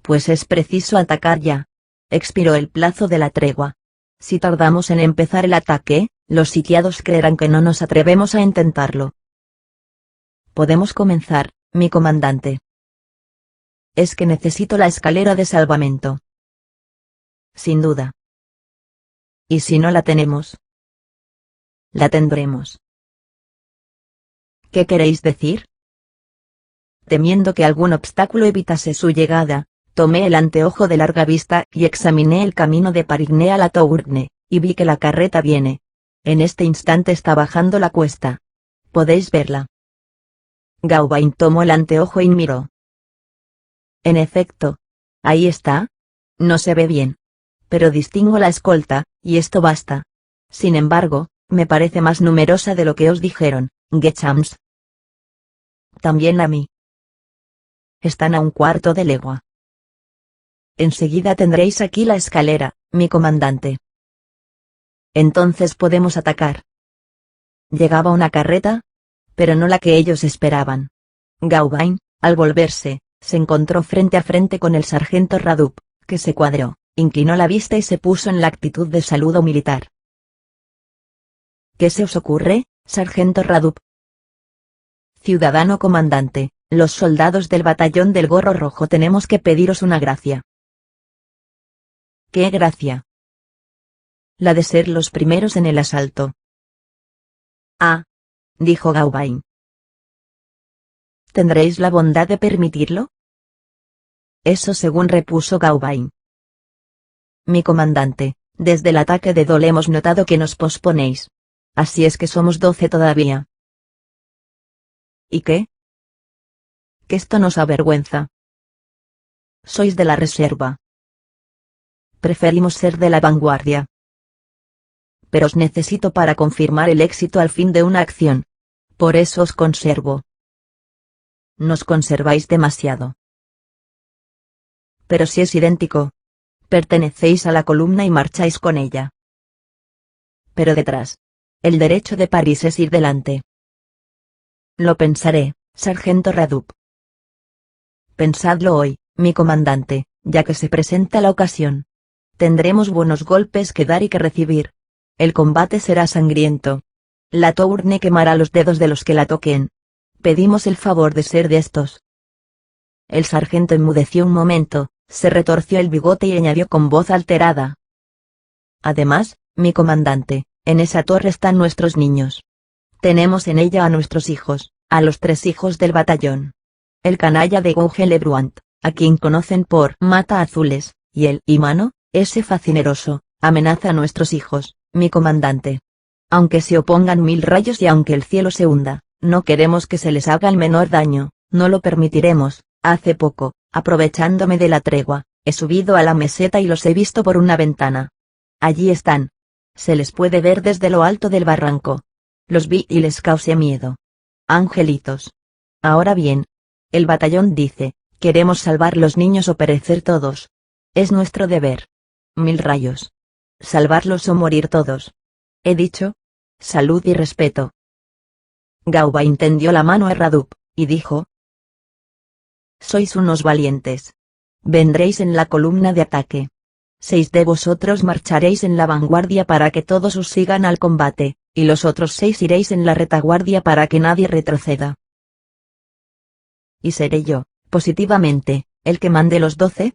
Pues es preciso atacar ya. Expiró el plazo de la tregua. Si tardamos en empezar el ataque, los sitiados creerán que no nos atrevemos a intentarlo. Podemos comenzar, mi comandante. Es que necesito la escalera de salvamento. Sin duda. ¿Y si no la tenemos? La tendremos. ¿Qué queréis decir? Temiendo que algún obstáculo evitase su llegada, tomé el anteojo de larga vista y examiné el camino de Parigne a la Tourne, y vi que la carreta viene. En este instante está bajando la cuesta. ¿Podéis verla? Gauvain tomó el anteojo y miró. En efecto. Ahí está. No se ve bien. Pero distingo la escolta, y esto basta. Sin embargo, me parece más numerosa de lo que os dijeron, Gechams. También a mí. Están a un cuarto de legua. Enseguida tendréis aquí la escalera, mi comandante. Entonces podemos atacar. Llegaba una carreta, pero no la que ellos esperaban. Gauvain, al volverse, se encontró frente a frente con el sargento Radup, que se cuadró, inclinó la vista y se puso en la actitud de saludo militar. ¿Qué se os ocurre, sargento Radup? Ciudadano comandante, los soldados del batallón del Gorro Rojo tenemos que pediros una gracia. ¿Qué gracia? La de ser los primeros en el asalto. Ah, dijo Gauvain. ¿Tendréis la bondad de permitirlo? Eso según repuso Gauvain. Mi comandante, desde el ataque de Dole hemos notado que nos posponéis. Así es que somos 12 todavía. ¿Y qué? Que esto nos avergüenza. Sois de la reserva. Preferimos ser de la vanguardia. Pero os necesito para confirmar el éxito al fin de una acción. Por eso os conservo. Nos conserváis demasiado. Pero si es idéntico. Pertenecéis a la columna y marcháis con ella. Pero detrás. El derecho de París es ir delante. Lo pensaré, sargento Radup. Pensadlo hoy, mi comandante, ya que se presenta la ocasión. Tendremos buenos golpes que dar y que recibir. El combate será sangriento. La Tourne quemará los dedos de los que la toquen. Pedimos el favor de ser de estos. El sargento enmudeció un momento, se retorció el bigote y añadió con voz alterada. Además, mi comandante, en esa torre están nuestros niños. Tenemos en ella a nuestros hijos, a los 3 hijos del batallón. El canalla de Gouge Lebruant, a quien conocen por Mata Azules, y el Imano, ese facineroso, amenaza a nuestros hijos, mi comandante. Aunque se opongan 1000 rayos y aunque el cielo se hunda, no queremos que se les haga el menor daño, no lo permitiremos. Hace poco, aprovechándome de la tregua, he subido a la meseta y los he visto por una ventana. Allí están. Se les puede ver desde lo alto del barranco. Los vi y les causé miedo. Angelitos. Ahora bien, el batallón dice, queremos salvar los niños o perecer todos. Es nuestro deber. 1000 rayos. Salvarlos o morir todos. He dicho. Salud y respeto. Gauvain tendió la mano a Radup, y dijo. Sois unos valientes. Vendréis en la columna de ataque. 6 de vosotros marcharéis en la vanguardia para que todos os sigan al combate, y los otros 6 iréis en la retaguardia para que nadie retroceda. ¿Y seré yo, positivamente, el que mande los 12?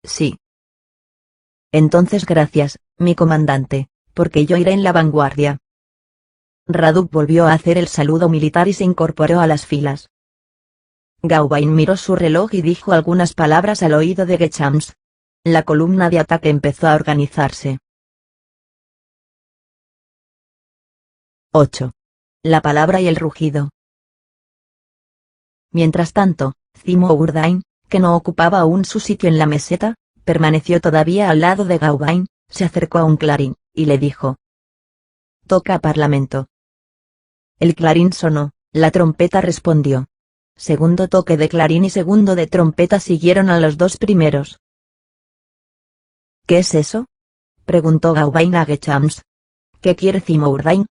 Sí. Entonces gracias, mi comandante, porque yo iré en la vanguardia. Radup volvió a hacer el saludo militar y se incorporó a las filas. Gauvain miró su reloj y dijo algunas palabras al oído de Gechams. La columna de ataque empezó a organizarse. 8. La palabra y el rugido. Mientras tanto, Zimo Urdain, que no ocupaba aún su sitio en la meseta, permaneció todavía al lado de Gauvain, se acercó a un clarín, y le dijo. Toca parlamento. El clarín sonó, la trompeta respondió. Segundo toque de clarín y segundo de trompeta siguieron a los 2 primeros. ¿Qué es eso? preguntó Gawain a Gechams. ¿Qué quiere Zimordain?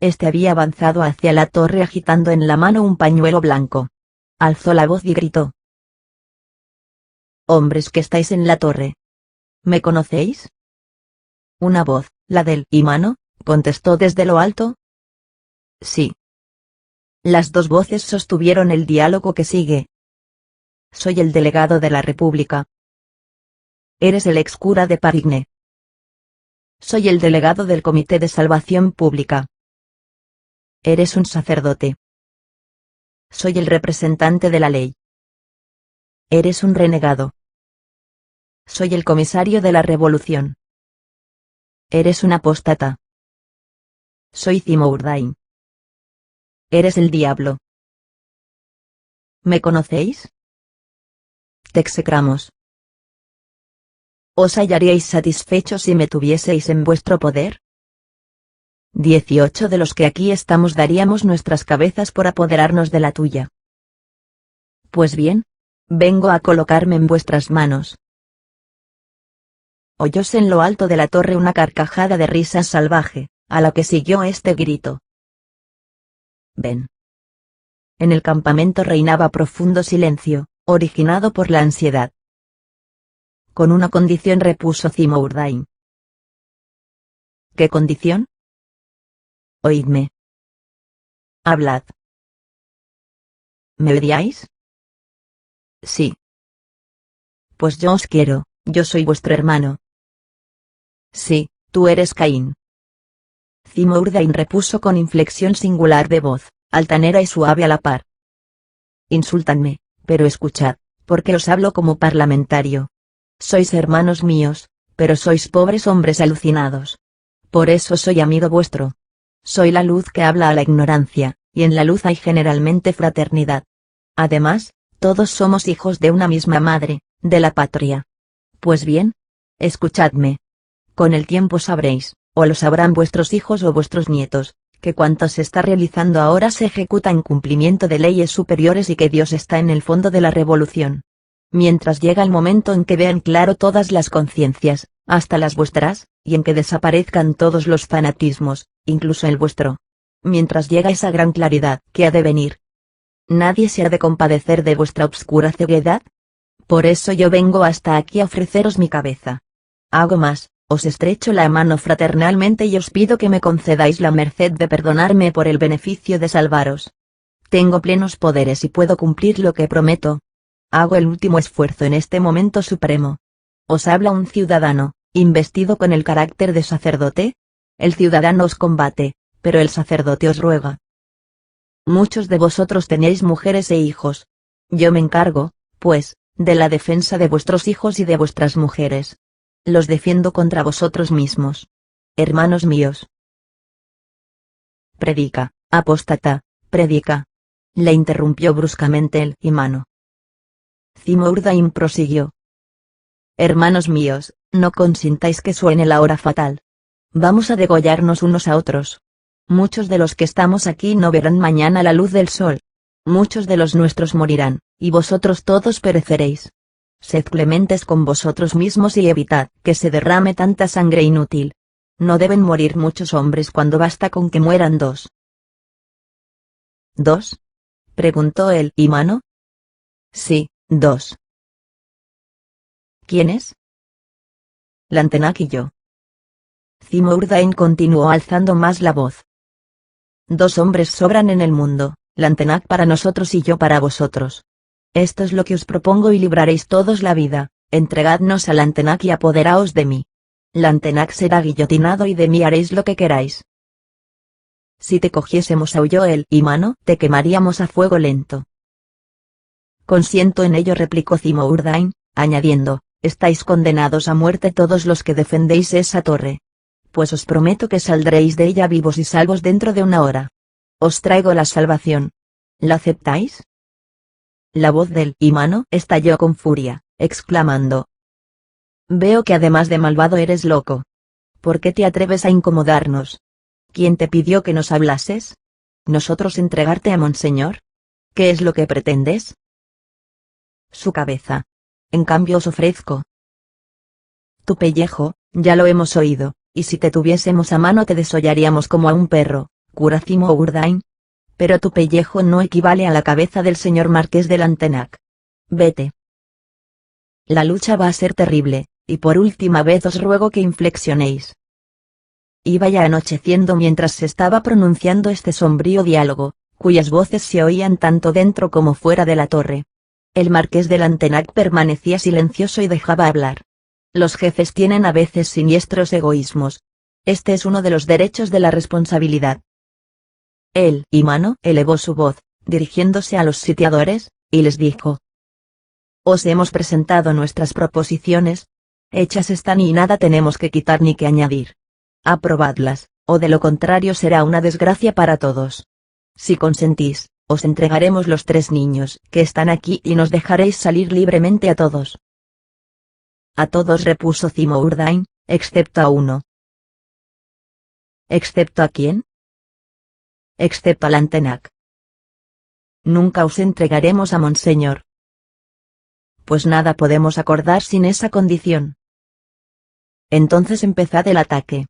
Este había avanzado hacia la torre agitando en la mano un pañuelo blanco. Alzó la voz y gritó: «Hombres que estáis en la torre. ¿Me conocéis?» Una voz, la del Imano, contestó desde lo alto. Sí. Las dos voces sostuvieron el diálogo que sigue. Soy el delegado de la República. Eres el excura de Parigne. Soy el delegado del Comité de Salvación Pública. Eres un sacerdote. Soy el representante de la ley. Eres un renegado. Soy el comisario de la revolución. Eres un apóstata. Soy Zimordain. Eres el diablo. ¿Me conocéis? Te execramos. ¿Os hallaríais satisfechos si me tuvieseis en vuestro poder? 18 de los que aquí estamos daríamos nuestras cabezas por apoderarnos de la tuya. Pues bien, vengo a colocarme en vuestras manos. Oyóse en lo alto de la torre una carcajada de risa salvaje, a la que siguió este grito: «Ven». En el campamento reinaba profundo silencio, originado por la ansiedad. Con una condición, repuso Zimordain. ¿Qué condición? Oídme. Hablad. ¿Me odiáis? Sí. Pues yo os quiero, yo soy vuestro hermano. Sí, tú eres Caín. Zimordain repuso con inflexión singular de voz, altanera y suave a la par. Insúltanme, pero escuchad, porque os hablo como parlamentario. Sois hermanos míos, pero sois pobres hombres alucinados. Por eso soy amigo vuestro. Soy la luz que habla a la ignorancia, y en la luz hay generalmente fraternidad. Además, todos somos hijos de una misma madre, de la patria. Pues bien, escuchadme. Con el tiempo sabréis, o lo sabrán vuestros hijos o vuestros nietos, que cuanto se está realizando ahora se ejecuta en cumplimiento de leyes superiores y que Dios está en el fondo de la revolución. Mientras llega el momento en que vean claro todas las conciencias, hasta las vuestras, y en que desaparezcan todos los fanatismos, incluso el vuestro. Mientras llega esa gran claridad que ha de venir, ¿nadie se ha de compadecer de vuestra obscura ceguedad? Por eso yo vengo hasta aquí a ofreceros mi cabeza. Hago más, os estrecho la mano fraternalmente y os pido que me concedáis la merced de perdonarme por el beneficio de salvaros. Tengo plenos poderes y puedo cumplir lo que prometo. Hago el último esfuerzo en este momento supremo. Os habla un ciudadano, investido con el carácter de sacerdote. El ciudadano os combate, pero el sacerdote os ruega. Muchos de vosotros tenéis mujeres e hijos. Yo me encargo, pues, de la defensa de vuestros hijos y de vuestras mujeres. Los defiendo contra vosotros mismos. Hermanos míos. Predica, apóstata, predica. Le interrumpió bruscamente el Imano. Zimordain prosiguió. Hermanos míos, no consintáis que suene la hora fatal. Vamos a degollarnos unos a otros. Muchos de los que estamos aquí no verán mañana la luz del sol. Muchos de los nuestros morirán, y vosotros todos pereceréis. Sed clementes con vosotros mismos y evitad que se derrame tanta sangre inútil. No deben morir muchos hombres cuando basta con que mueran dos. ¿Dos? Preguntó el Imano. Sí, dos. ¿Quiénes? Lantenac y yo. Zimordain continuó alzando más la voz. Dos hombres sobran en el mundo, Lantenac para nosotros y yo para vosotros. Esto es lo que os propongo y libraréis todos la vida, entregadnos a Lantenac y apoderaos de mí. Lantenac será guillotinado y de mí haréis lo que queráis. Si te cogiésemos, aulló el Imano, te quemaríamos a fuego lento. Consiento en ello, replicó Zimordain, añadiendo, estáis condenados a muerte todos los que defendéis esa torre. Pues os prometo que saldréis de ella vivos y salvos dentro de una hora. Os traigo la salvación. ¿La aceptáis? La voz del Imano estalló con furia, exclamando. Veo que además de malvado eres loco. ¿Por qué te atreves a incomodarnos? ¿Quién te pidió que nos hablases? ¿Nosotros entregarte a Monseñor? ¿Qué es lo que pretendes? Su cabeza. En cambio os ofrezco Tu pellejo, ya lo hemos oído, y si te tuviésemos a mano te desollaríamos como a un perro, cura Cimo Urdain. Pero tu pellejo no equivale a la cabeza del señor marqués de Lantenac. Vete. La lucha va a ser terrible, y por última vez os ruego que inflexionéis. Iba ya anocheciendo mientras se estaba pronunciando este sombrío diálogo, cuyas voces se oían tanto dentro como fuera de la torre. El marqués de Lantenac permanecía silencioso y dejaba hablar. Los jefes tienen a veces siniestros egoísmos. Este es uno de los derechos de la responsabilidad. Él, Imano, elevó su voz, dirigiéndose a los sitiadores, y les dijo: Os hemos presentado nuestras proposiciones. Hechas están y nada tenemos que quitar ni que añadir. Aprobadlas, o de lo contrario será una desgracia para todos. Si consentís, os entregaremos los 3 niños que están aquí y nos dejaréis salir libremente a todos. A todos, repuso Cimo Urdain, excepto a uno. ¿Excepto a quién? Excepto a Lantenac. Nunca os entregaremos a Monseñor. Pues nada podemos acordar sin esa condición. Entonces empezad el ataque.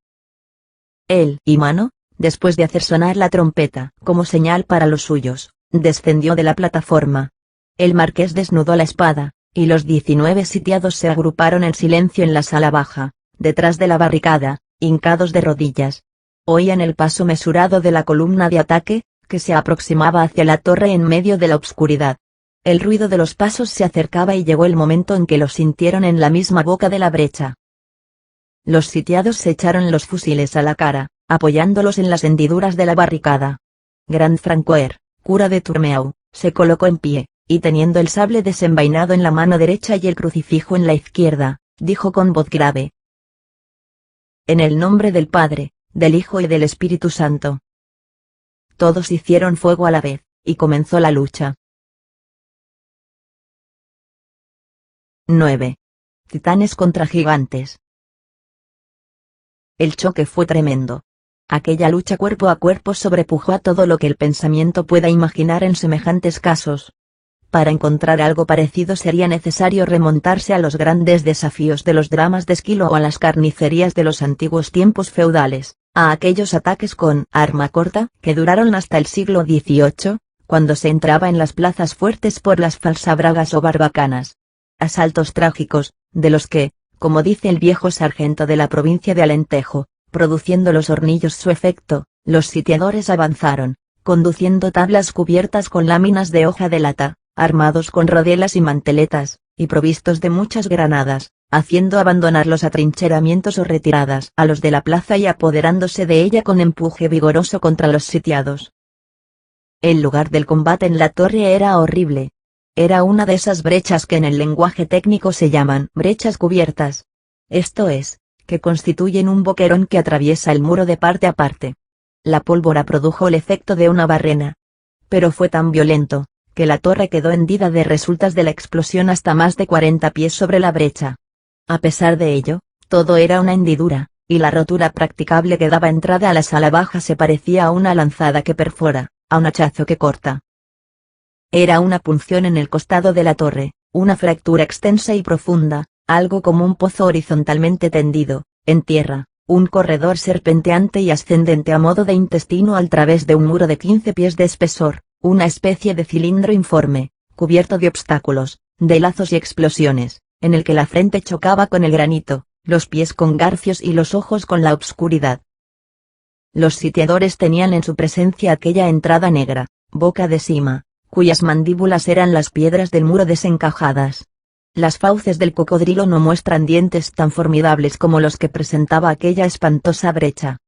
Él, Imano, después de hacer sonar la trompeta como señal para los suyos, descendió de la plataforma. El marqués desnudó la espada, y los 19 sitiados se agruparon en silencio en la sala baja, detrás de la barricada, hincados de rodillas. Oían el paso mesurado de la columna de ataque, que se aproximaba hacia la torre en medio de la obscuridad. El ruido de los pasos se acercaba y llegó el momento en que los sintieron en la misma boca de la brecha. Los sitiados se echaron los fusiles a la cara, apoyándolos en las hendiduras de la barricada. Grand Francoeur, cura de Tourmeau, se colocó en pie, y teniendo el sable desenvainado en la mano derecha y el crucifijo en la izquierda, dijo con voz grave: En el nombre del Padre, del Hijo y del Espíritu Santo. Todos hicieron fuego a la vez, y comenzó la lucha. 9. Titanes contra gigantes. El choque fue tremendo. Aquella lucha cuerpo a cuerpo sobrepujó a todo lo que el pensamiento pueda imaginar en semejantes casos. Para encontrar algo parecido sería necesario remontarse a los grandes desafíos de los dramas de Esquilo o a las carnicerías de los antiguos tiempos feudales, a aquellos ataques con arma corta que duraron hasta el siglo XVIII, cuando se entraba en las plazas fuertes por las falsabragas o barbacanas. Asaltos trágicos, de los que, como dice el viejo sargento de la provincia de Alentejo, produciendo los hornillos su efecto, los sitiadores avanzaron, conduciendo tablas cubiertas con láminas de hoja de lata, armados con rodelas y manteletas, y provistos de muchas granadas, haciendo abandonar los atrincheramientos o retiradas a los de la plaza y apoderándose de ella con empuje vigoroso contra los sitiados. El lugar del combate en la torre era horrible. Era una de esas brechas que en el lenguaje técnico se llaman brechas cubiertas. Esto es, que constituyen un boquerón que atraviesa el muro de parte a parte. La pólvora produjo el efecto de una barrena. Pero fue tan violento, que la torre quedó hendida de resultas de la explosión hasta más de 40 pies sobre la brecha. A pesar de ello, todo era una hendidura, y la rotura practicable que daba entrada a la sala baja se parecía a una lanzada que perfora, a un hachazo que corta. Era una punción en el costado de la torre, una fractura extensa y profunda, algo como un pozo horizontalmente tendido, en tierra, un corredor serpenteante y ascendente a modo de intestino al través de un muro de 15 pies de espesor, una especie de cilindro informe, cubierto de obstáculos, de lazos y explosiones, en el que la frente chocaba con el granito, los pies con garfios y los ojos con la obscuridad. Los sitiadores tenían en su presencia aquella entrada negra, boca de sima, cuyas mandíbulas eran las piedras del muro desencajadas. Las fauces del cocodrilo no muestran dientes tan formidables como los que presentaba aquella espantosa brecha.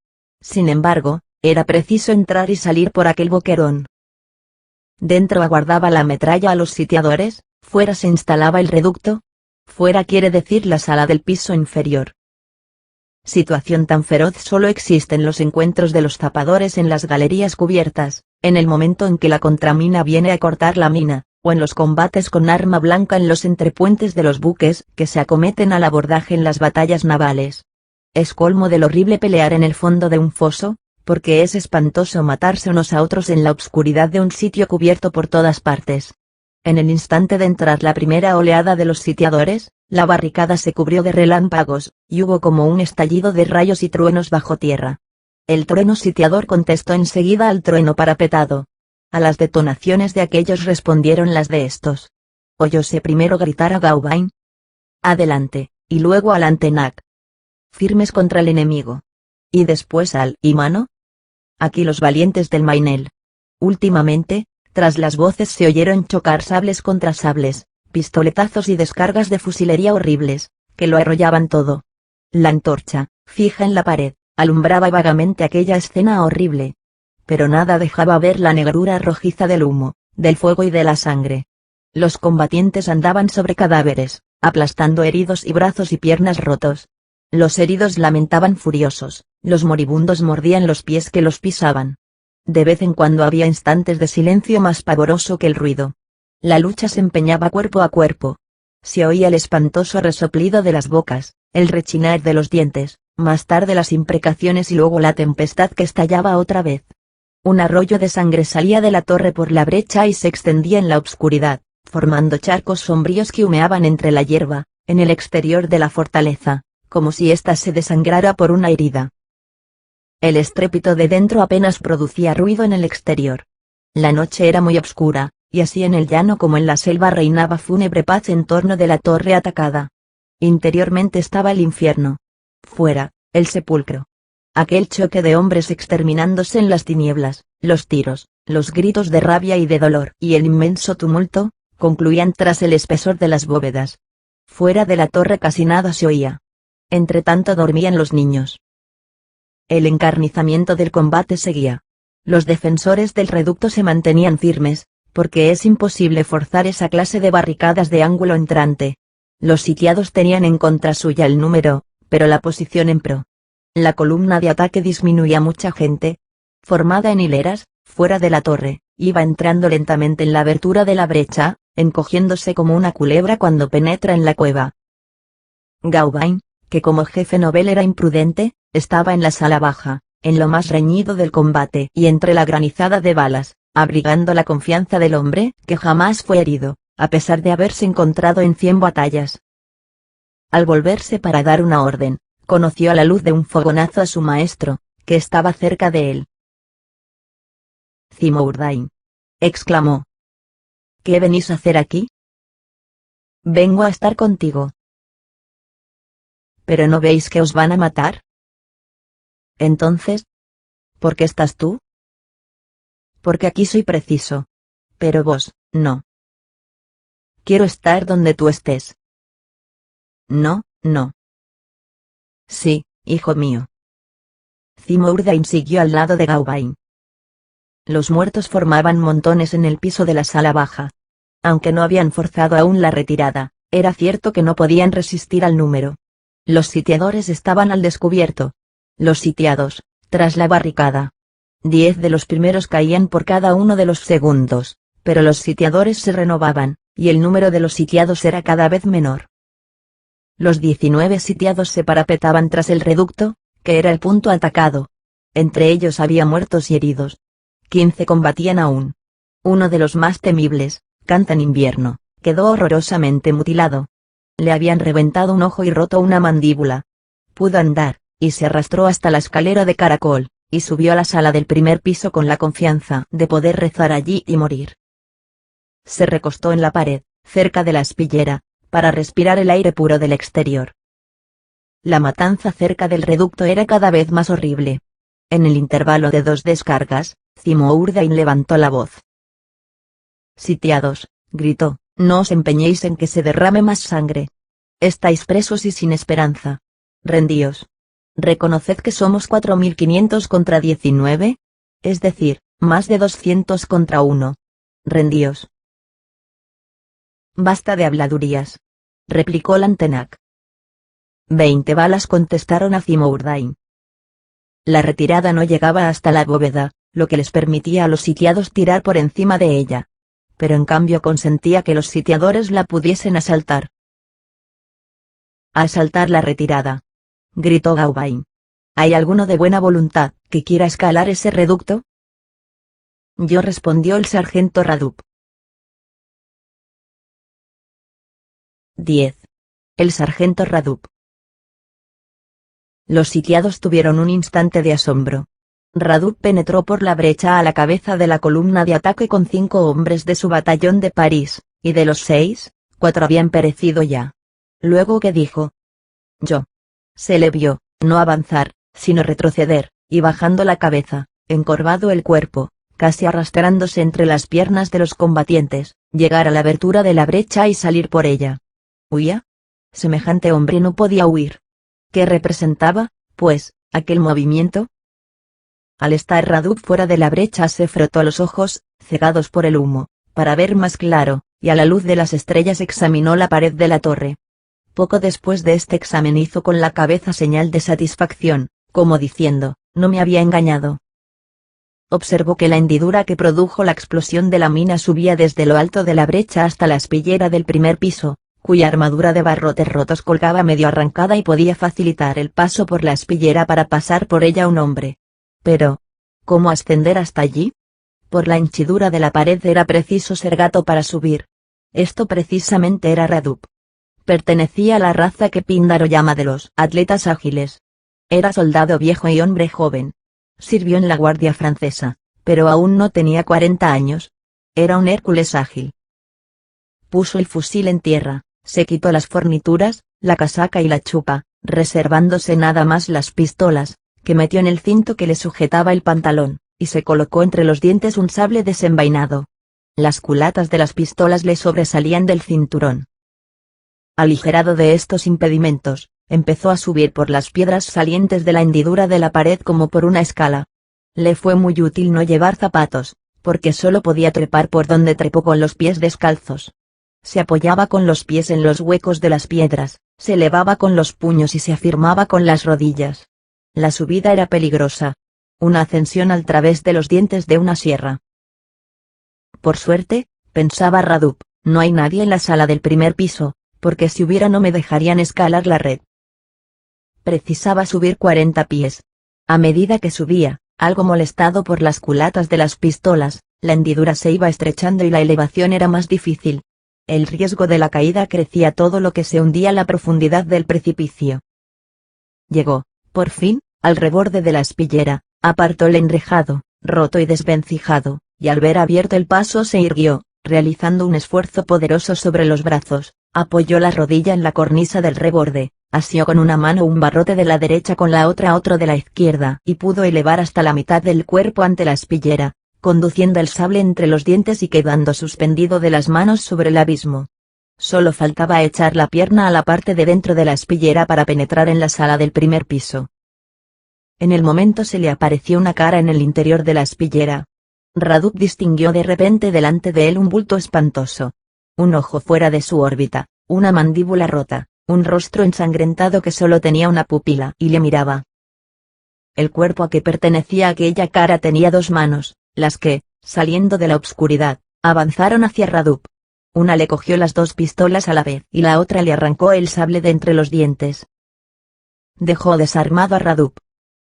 Sin embargo, era preciso entrar y salir por aquel boquerón. Dentro aguardaba la metralla a los sitiadores, fuera se instalaba el reducto. Fuera quiere decir la sala del piso inferior. Situación tan feroz solo existe en los encuentros de los zapadores en las galerías cubiertas, en el momento en que la contramina viene a cortar la mina, o en los combates con arma blanca en los entrepuentes de los buques que se acometen al abordaje en las batallas navales. Es colmo del horrible pelear en el fondo de un foso, porque es espantoso matarse unos a otros en la obscuridad de un sitio cubierto por todas partes. En el instante de entrar la primera oleada de los sitiadores, La barricada se cubrió de relámpagos, y hubo como un estallido de rayos y truenos bajo tierra. El trueno sitiador contestó enseguida al trueno parapetado. A las detonaciones de aquellos respondieron las de estos. Oyóse primero gritar a Gauvain: «Adelante», y luego al Antenac: «Firmes contra el enemigo». Y después al «¿Y aquí los valientes del Mainel». Últimamente, tras las voces se oyeron chocar sables contra sables, pistoletazos y descargas de fusilería horribles, que lo arrollaban todo. La antorcha, fija en la pared, alumbraba vagamente aquella escena horrible. Pero nada dejaba ver la negrura rojiza del humo, del fuego y de la sangre. Los combatientes andaban sobre cadáveres, aplastando heridos y brazos y piernas rotos. Los heridos lamentaban furiosos, los moribundos mordían los pies que los pisaban. De vez en cuando había instantes de silencio más pavoroso que el ruido. La lucha se empeñaba cuerpo a cuerpo. Se oía el espantoso resoplido de las bocas, el rechinar de los dientes, más tarde las imprecaciones y luego la tempestad que estallaba otra vez. Un arroyo de sangre salía de la torre por la brecha y se extendía en la obscuridad, formando charcos sombríos que humeaban entre la hierba, en el exterior de la fortaleza, como si ésta se desangrara por una herida. El estrépito de dentro apenas producía ruido en el exterior. La noche era muy oscura, y así en el llano como en la selva reinaba fúnebre paz en torno de la torre atacada. Interiormente estaba el infierno. Fuera, el sepulcro. Aquel choque de hombres exterminándose en las tinieblas, los tiros, los gritos de rabia y de dolor y el inmenso tumulto, concluían tras el espesor de las bóvedas. Fuera de la torre casi nada se oía. Entretanto dormían los niños. El encarnizamiento del combate seguía. Los defensores del reducto se mantenían firmes, porque es imposible forzar esa clase de barricadas de ángulo entrante. Los sitiados tenían en contra suya el número, pero la posición en pro. La columna de ataque disminuía mucha gente. Formada en hileras, fuera de la torre, iba entrando lentamente en la abertura de la brecha, encogiéndose como una culebra cuando penetra en la cueva. Gauvain, que como jefe novel era imprudente, estaba en la sala baja, en lo más reñido del combate y entre la granizada de balas, abrigando la confianza del hombre que jamás fue herido, a pesar de haberse encontrado en 100 batallas. Al volverse para dar una orden, conoció a la luz de un fogonazo a su maestro, que estaba cerca de él. «Zimourdain», exclamó. «¿Qué venís a hacer aquí?» «Vengo a estar contigo». «¿Pero no veis que os van a matar?» «Entonces, ¿por qué estás tú?» «Porque aquí soy preciso. Pero vos, no». «Quiero estar donde tú estés». «No, no». «Sí, hijo mío». Zimourdain siguió al lado de Gauvain. Los muertos formaban montones en el piso de la sala baja. Aunque no habían forzado aún la retirada, era cierto que no podían resistir al número. Los sitiadores estaban al descubierto. Los sitiados, tras la barricada. 10 de los primeros caían por cada uno de los segundos, pero los sitiadores se renovaban, y el número de los sitiados era cada vez menor. Los 19 sitiados se parapetaban tras el reducto, que era el punto atacado. Entre ellos había muertos y heridos. 15 combatían aún. Uno de los más temibles, Canta en invierno, quedó horrorosamente mutilado. Le habían reventado un ojo y roto una mandíbula. Pudo andar, y se arrastró hasta la escalera de caracol, y subió a la sala del primer piso con la confianza de poder rezar allí y morir. Se recostó en la pared, cerca de la espillera, para respirar el aire puro del exterior. La matanza cerca del reducto era cada vez más horrible. En el intervalo de 2 descargas, Zimourdain levantó la voz. «Sitiados», gritó, «no os empeñéis en que se derrame más sangre. Estáis presos y sin esperanza. Rendíos. Reconoced que somos 4500 contra 19, es decir, más de 200 contra 1. Rendíos». «Basta de habladurías», replicó Lantenac. 20 balas contestaron a Zimourdain. La retirada no llegaba hasta la bóveda, lo que les permitía a los sitiados tirar por encima de ella. Pero en cambio consentía que los sitiadores la pudiesen asaltar. «Asaltar la retirada», gritó Gauvain. «¿Hay alguno de buena voluntad que quiera escalar ese reducto?» «Yo», respondió el sargento Radup. 10. el sargento Radu. Los sitiados tuvieron un instante de asombro. Radu penetró por la brecha a la cabeza de la columna de ataque con 5 hombres de su batallón de París, y de los 6, 4 habían perecido ya. Luego, ¿qué dijo? Yo. Se le vio, no avanzar, sino retroceder, y bajando la cabeza, encorvado el cuerpo, casi arrastrándose entre las piernas de los combatientes, llegar a la abertura de la brecha y salir por ella. ¿Huía? Semejante hombre no podía huir. ¿Qué representaba, pues, aquel movimiento? Al estar Radu fuera de la brecha se frotó los ojos, cegados por el humo, para ver más claro, y a la luz de las estrellas examinó la pared de la torre. Poco después de este examen hizo con la cabeza señal de satisfacción, como diciendo, no me había engañado. Observó que la hendidura que produjo la explosión de la mina subía desde lo alto de la brecha hasta la aspillera del primer piso, cuya armadura de barrotes rotos colgaba medio arrancada y podía facilitar el paso por la aspillera para pasar por ella un hombre. Pero, ¿cómo ascender hasta allí? Por la henchidura de la pared era preciso ser gato para subir. Esto precisamente era Radu. Pertenecía a la raza que Píndaro llama de los atletas ágiles. Era soldado viejo y hombre joven. Sirvió en la Guardia Francesa, pero aún no tenía 40 años. Era un Hércules ágil. Puso el fusil en tierra, se quitó las fornituras, la casaca y la chupa, reservándose nada más las pistolas, que metió en el cinto que le sujetaba el pantalón, y se colocó entre los dientes un sable desenvainado. Las culatas de las pistolas le sobresalían del cinturón. Aligerado de estos impedimentos, empezó a subir por las piedras salientes de la hendidura de la pared como por una escala. Le fue muy útil no llevar zapatos, porque solo podía trepar por donde trepó con los pies descalzos. Se apoyaba con los pies en los huecos de las piedras, se elevaba con los puños y se afirmaba con las rodillas. La subida era peligrosa. Una ascensión al través de los dientes de una sierra. Por suerte, pensaba Radu, no hay nadie en la sala del primer piso, porque si hubiera no me dejarían escalar la red. Precisaba subir 40 pies. A medida que subía, algo molestado por las culatas de las pistolas, la hendidura se iba estrechando y la elevación era más difícil. El riesgo de la caída crecía todo lo que se hundía a la profundidad del precipicio. Llegó, por fin, al reborde de la aspillera, apartó el enrejado, roto y desvencijado, y al ver abierto el paso se irguió, realizando un esfuerzo poderoso sobre los brazos, apoyó la rodilla en la cornisa del reborde, asió con una mano un barrote de la derecha con la otra otro de la izquierda y pudo elevar hasta la mitad del cuerpo ante la aspillera, conduciendo el sable entre los dientes y quedando suspendido de las manos sobre el abismo. Solo faltaba echar la pierna a la parte de dentro de la aspillera para penetrar en la sala del primer piso. En el momento se le apareció una cara en el interior de la aspillera. Radu distinguió de repente delante de él un bulto espantoso. Un ojo fuera de su órbita, una mandíbula rota, un rostro ensangrentado que solo tenía una pupila y le miraba. El cuerpo a que pertenecía aquella cara tenía 2 manos, las que, saliendo de la obscuridad, avanzaron hacia Radu. Una le cogió las 2 pistolas a la vez y la otra le arrancó el sable de entre los dientes. Dejó desarmado a Radu.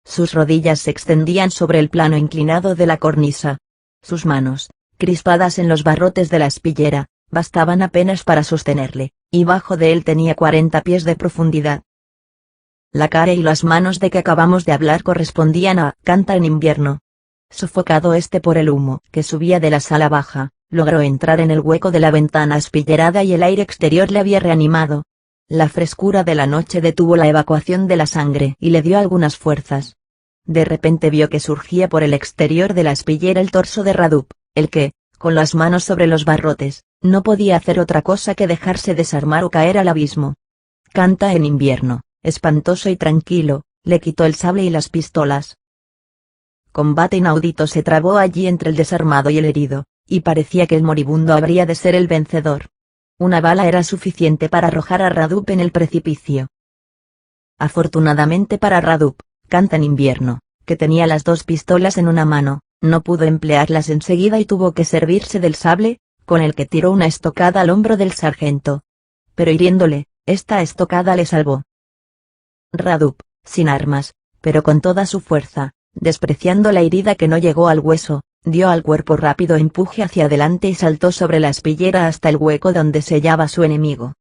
Sus rodillas se extendían sobre el plano inclinado de la cornisa. Sus manos, crispadas en los barrotes de la aspillera, bastaban apenas para sostenerle, y bajo de él tenía 40 pies de profundidad. La cara y las manos de que acabamos de hablar correspondían a Canta en invierno. Sofocado por el humo que subía de la sala baja, logró entrar en el hueco de la ventana aspillerada y el aire exterior le había reanimado. La frescura de la noche detuvo la evacuación de la sangre y le dio algunas fuerzas. De repente vio que surgía por el exterior de la aspillera el torso de Radu, el que, con las manos sobre los barrotes, no podía hacer otra cosa que dejarse desarmar o caer al abismo. Canta en invierno, espantoso y tranquilo, le quitó el sable y las pistolas. Combate inaudito se trabó allí entre el desarmado y el herido, y parecía que el moribundo habría de ser el vencedor. Una bala era suficiente para arrojar a Radu en el precipicio. Afortunadamente para Radu, Canta en invierno, que tenía las 2 pistolas en una mano, no pudo emplearlas enseguida y tuvo que servirse del sable, con el que tiró una estocada al hombro del sargento. Pero hiriéndole, esta estocada le salvó. Radu, sin armas, pero con toda su fuerza, despreciando la herida que no llegó al hueso, dio al cuerpo rápido empuje hacia adelante y saltó sobre la aspillera hasta el hueco donde se hallaba su enemigo.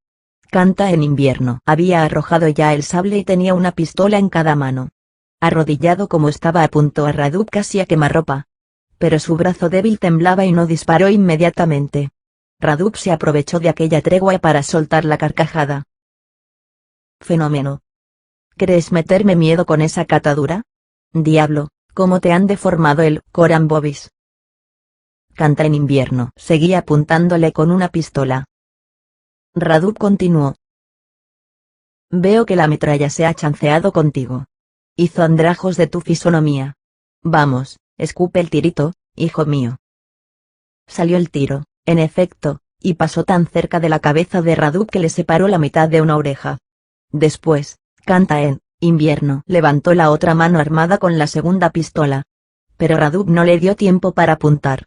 Canta en invierno. Había arrojado ya el sable y tenía una pistola en cada mano. Arrodillado como estaba apuntó a Radu casi a quemarropa. Pero su brazo débil temblaba y no disparó inmediatamente. Radu se aprovechó de aquella tregua para soltar la carcajada. Fenómeno. ¿Crees meterme miedo con esa catadura? Diablo, ¿cómo te han deformado el Coran Bobis? Canta en invierno. Seguía apuntándole con una pistola. Radu continuó. Veo que la metralla se ha chanceado contigo. Hizo andrajos de tu fisonomía. Vamos, escupe el tirito, hijo mío. Salió el tiro, en efecto, y pasó tan cerca de la cabeza de Radu que le separó la mitad de una oreja. Después, Canta en invierno levantó la otra mano armada con la segunda pistola. Pero Radu no le dio tiempo para apuntar.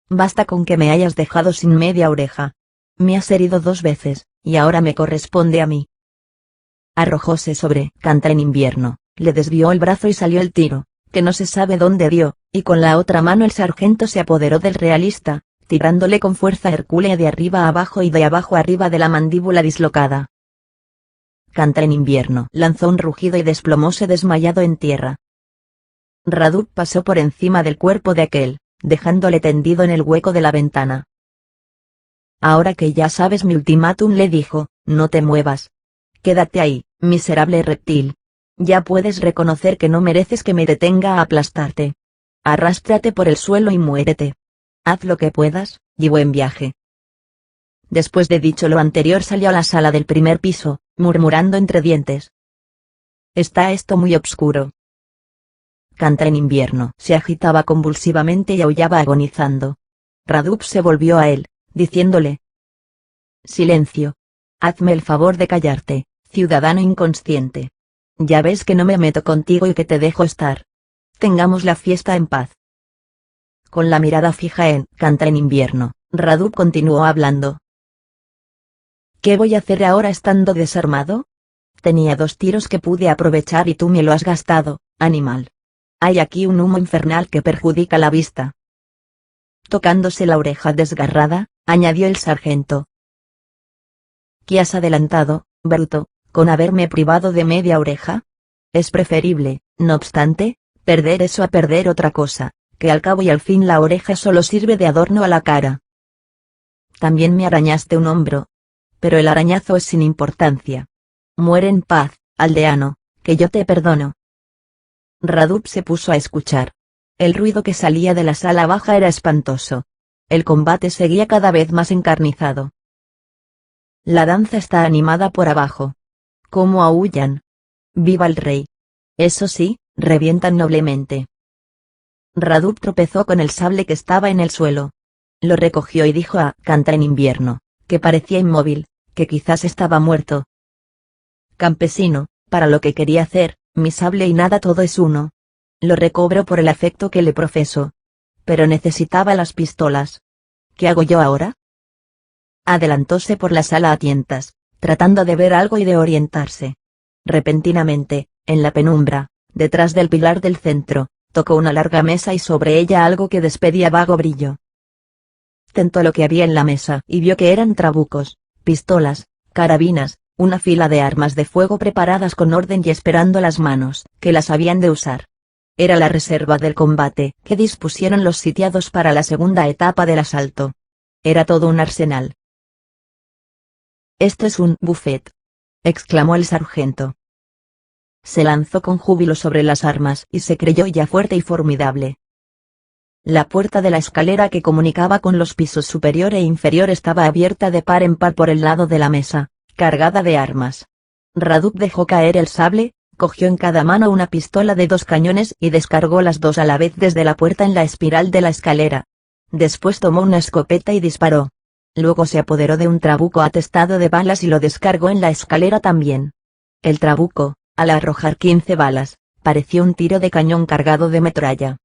Basta con que me hayas dejado sin media oreja. Me has herido 2 veces, y ahora me corresponde a mí. Arrojóse sobre Canta en invierno, le desvió el brazo y salió el tiro, que no se sabe dónde dio, y con la otra mano el sargento se apoderó del realista, tirándole con fuerza hercúlea de arriba a abajo y de abajo arriba de la mandíbula dislocada. Canta en invierno lanzó un rugido y desplomóse desmayado en tierra. Radu pasó por encima del cuerpo de aquel, dejándole tendido en el hueco de la ventana. Ahora que ya sabes mi ultimátum, le dijo, no te muevas. Quédate ahí, miserable reptil. Ya puedes reconocer que no mereces que me detenga a aplastarte. Arrástrate por el suelo y muérete. Haz lo que puedas, y buen viaje. Después de dicho lo anterior salió a la sala del primer piso, murmurando entre dientes. Está esto muy obscuro. Canta en invierno se agitaba convulsivamente y aullaba agonizando. Radu se volvió a él, diciéndole. Silencio. Hazme el favor de callarte, ciudadano inconsciente. Ya ves que no me meto contigo y que te dejo estar. Tengamos la fiesta en paz. Con la mirada fija en Canta en invierno, Radu continuó hablando. ¿Qué voy a hacer ahora estando desarmado? Tenía 2 tiros que pude aprovechar y tú me lo has gastado, animal. Hay aquí un humo infernal que perjudica la vista. Tocándose la oreja desgarrada, añadió el sargento. ¿Qué has adelantado, bruto, con haberme privado de media oreja? Es preferible, no obstante, perder eso a perder otra cosa, que al cabo y al fin la oreja solo sirve de adorno a la cara. También me arañaste un hombro. Pero el arañazo es sin importancia. Muere en paz, aldeano, que yo te perdono. Radu se puso a escuchar. El ruido que salía de la sala baja era espantoso. El combate seguía cada vez más encarnizado. La danza está animada por abajo. ¿Cómo aúllan? ¡Viva el rey! Eso sí, revientan noblemente. Radu tropezó con el sable que estaba en el suelo. Lo recogió y dijo a Canta en invierno, que parecía inmóvil, que quizás estaba muerto. Campesino, para lo que quería hacer, mi sable y nada todo es uno. Lo recobro por el afecto que le profeso. Pero necesitaba las pistolas. ¿Qué hago yo ahora? Adelantóse por la sala a tientas, tratando de ver algo y de orientarse. Repentinamente, en la penumbra, detrás del pilar del centro, tocó una larga mesa y sobre ella algo que despedía vago brillo. Tentó lo que había en la mesa y vio que eran trabucos, pistolas, carabinas, una fila de armas de fuego preparadas con orden y esperando las manos que las habían de usar. Era la reserva del combate que dispusieron los sitiados para la segunda etapa del asalto. Era todo un arsenal. «Esto es un buffet», exclamó el sargento. Se lanzó con júbilo sobre las armas y se creyó ya fuerte y formidable. La puerta de la escalera que comunicaba con los pisos superior e inferior estaba abierta de par en par por el lado de la mesa, cargada de armas. Radu dejó caer el sable, cogió en cada mano una pistola de 2 cañones y descargó las 2 a la vez desde la puerta en la espiral de la escalera. Después tomó una escopeta y disparó. Luego se apoderó de un trabuco atestado de balas y lo descargó en la escalera también. El trabuco, al arrojar 15 balas, pareció un tiro de cañón cargado de metralla.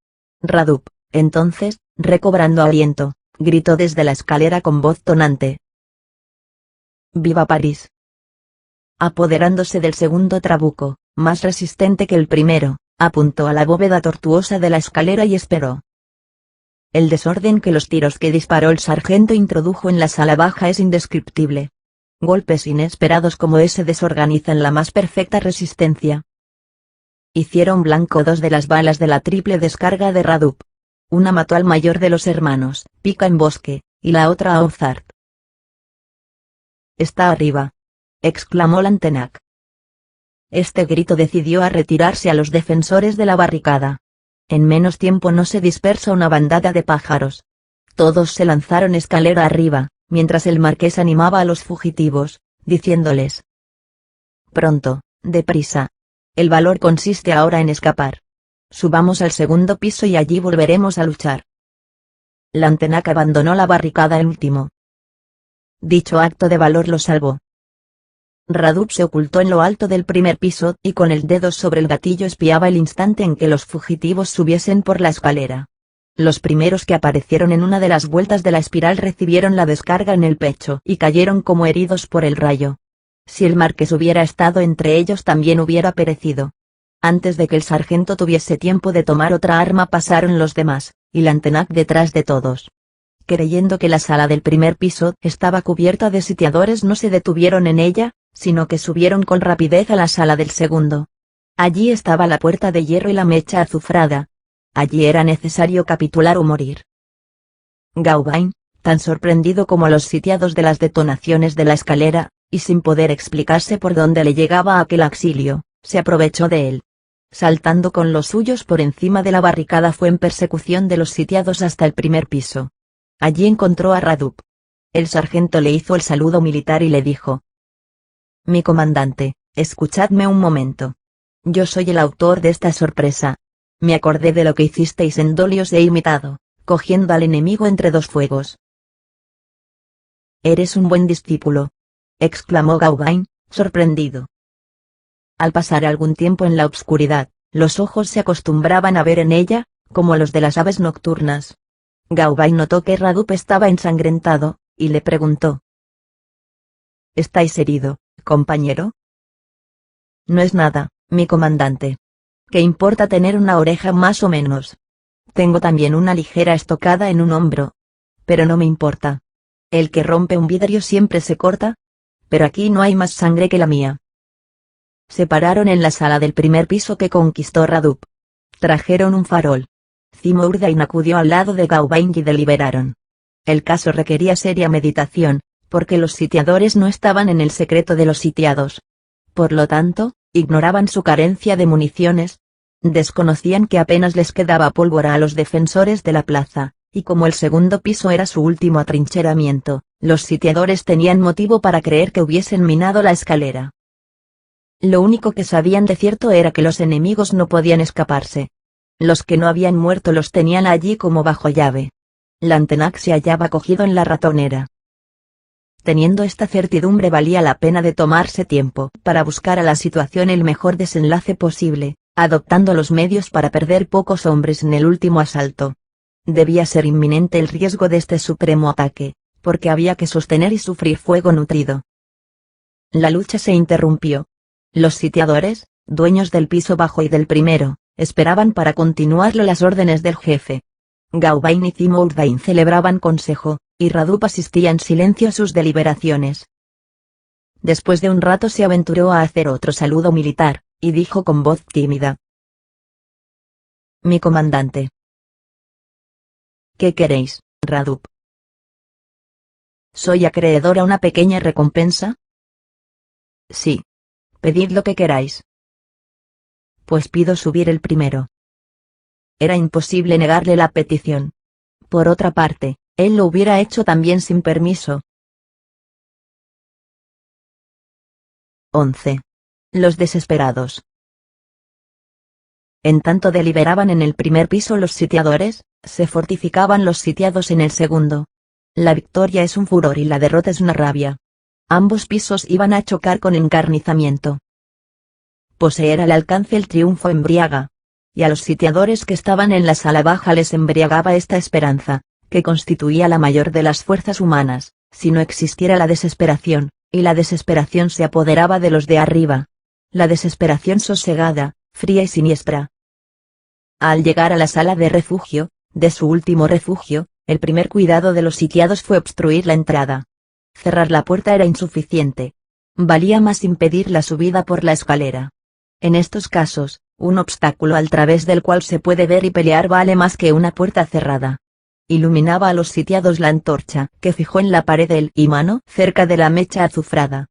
Radu, entonces, recobrando aliento, gritó desde la escalera con voz tonante. «¡Viva París!». Apoderándose del segundo trabuco, más resistente que el primero, apuntó a la bóveda tortuosa de la escalera y esperó. El desorden que los tiros que disparó el sargento introdujo en la sala baja es indescriptible. Golpes inesperados como ese desorganizan la más perfecta resistencia. Hicieron blanco 2 de las balas de la triple descarga de Rhadup. Una mató al mayor de los hermanos, Pica en Bosque, y la otra a Ozark. «Está arriba», exclamó Lantenac. Este grito decidió a retirarse a los defensores de la barricada. En menos tiempo no se dispersa una bandada de pájaros. Todos se lanzaron escalera arriba, mientras el marqués animaba a los fugitivos, diciéndoles: «Pronto, deprisa. El valor consiste ahora en escapar. Subamos al segundo piso y allí volveremos a luchar». Lantenac abandonó la barricada el último. Dicho acto de valor lo salvó. Rhadup se ocultó en lo alto del primer piso y con el dedo sobre el gatillo espiaba el instante en que los fugitivos subiesen por la escalera. Los primeros que aparecieron en una de las vueltas de la espiral recibieron la descarga en el pecho y cayeron como heridos por el rayo. Si el marqués hubiera estado entre ellos también hubiera perecido. Antes de que el sargento tuviese tiempo de tomar otra arma pasaron los demás, y Lantenac detrás de todos. Creyendo que la sala del primer piso estaba cubierta de sitiadores, no se detuvieron en ella, sino que subieron con rapidez a la sala del segundo. Allí estaba la puerta de hierro y la mecha azufrada. Allí era necesario capitular o morir. Gauvain, tan sorprendido como los sitiados de las detonaciones de la escalera, y sin poder explicarse por dónde le llegaba aquel auxilio, se aprovechó de él. Saltando con los suyos por encima de la barricada fue en persecución de los sitiados hasta el primer piso. Allí encontró a Rhadup. El sargento le hizo el saludo militar y le dijo: «Mi comandante, escuchadme un momento. Yo soy el autor de esta sorpresa. Me acordé de lo que hicisteis en Dolios e he imitado, cogiendo al enemigo entre dos fuegos». «Eres un buen discípulo», exclamó Gauvain, sorprendido. Al pasar algún tiempo en la obscuridad, los ojos se acostumbraban a ver en ella, como los de las aves nocturnas. Gauvain notó que Rhadup estaba ensangrentado, y le preguntó: «¿Estáis herido, compañero?» «No es nada, mi comandante. ¿Qué importa tener una oreja más o menos? Tengo también una ligera estocada en un hombro. Pero no me importa. El que rompe un vidrio siempre se corta. Pero aquí no hay más sangre que la mía». Se pararon en la sala del primer piso que conquistó Rhadup. Trajeron un farol. Zimurdain acudió al lado de Gauvain y deliberaron. El caso requería seria meditación, porque los sitiadores no estaban en el secreto de los sitiados. Por lo tanto, ignoraban su carencia de municiones. Desconocían que apenas les quedaba pólvora a los defensores de la plaza, y como el segundo piso era su último atrincheramiento, los sitiadores tenían motivo para creer que hubiesen minado la escalera. Lo único que sabían de cierto era que los enemigos no podían escaparse. Los que no habían muerto los tenían allí como bajo llave. Lantenac se hallaba cogido en la ratonera. Teniendo esta certidumbre valía la pena de tomarse tiempo para buscar a la situación el mejor desenlace posible, adoptando los medios para perder pocos hombres en el último asalto. Debía ser inminente el riesgo de este supremo ataque, porque había que sostener y sufrir fuego nutrido. La lucha se interrumpió. Los sitiadores, dueños del piso bajo y del primero, esperaban para continuarlo las órdenes del jefe. Gauvain y Zimurdain celebraban consejo, y Rhadup asistía en silencio a sus deliberaciones. Después de un rato se aventuró a hacer otro saludo militar, y dijo con voz tímida: «Mi comandante». «¿Qué queréis, Rhadup?» «¿Soy acreedor a una pequeña recompensa?» «Sí. Pedid lo que queráis». «Pues pido subir el primero». Era imposible negarle la petición. Por otra parte, él lo hubiera hecho también sin permiso. 11. Los desesperados. En tanto deliberaban en el primer piso los sitiadores, se fortificaban los sitiados en el segundo. La victoria es un furor y la derrota es una rabia. Ambos pisos iban a chocar con encarnizamiento. Poseer al alcance el triunfo embriaga. Y a los sitiadores que estaban en la sala baja les embriagaba esta esperanza, que constituía la mayor de las fuerzas humanas, si no existiera la desesperación, y la desesperación se apoderaba de los de arriba. La desesperación sosegada, fría y siniestra. Al llegar a la sala de refugio, de su último refugio, el primer cuidado de los sitiados fue obstruir la entrada. cerrar la puerta era insuficiente. Valía más impedir la subida por la escalera. En estos casos, un obstáculo al través del cual se puede ver y pelear vale más que una puerta cerrada. Iluminaba a los sitiados la antorcha que fijó en la pared el imano cerca de la mecha azufrada.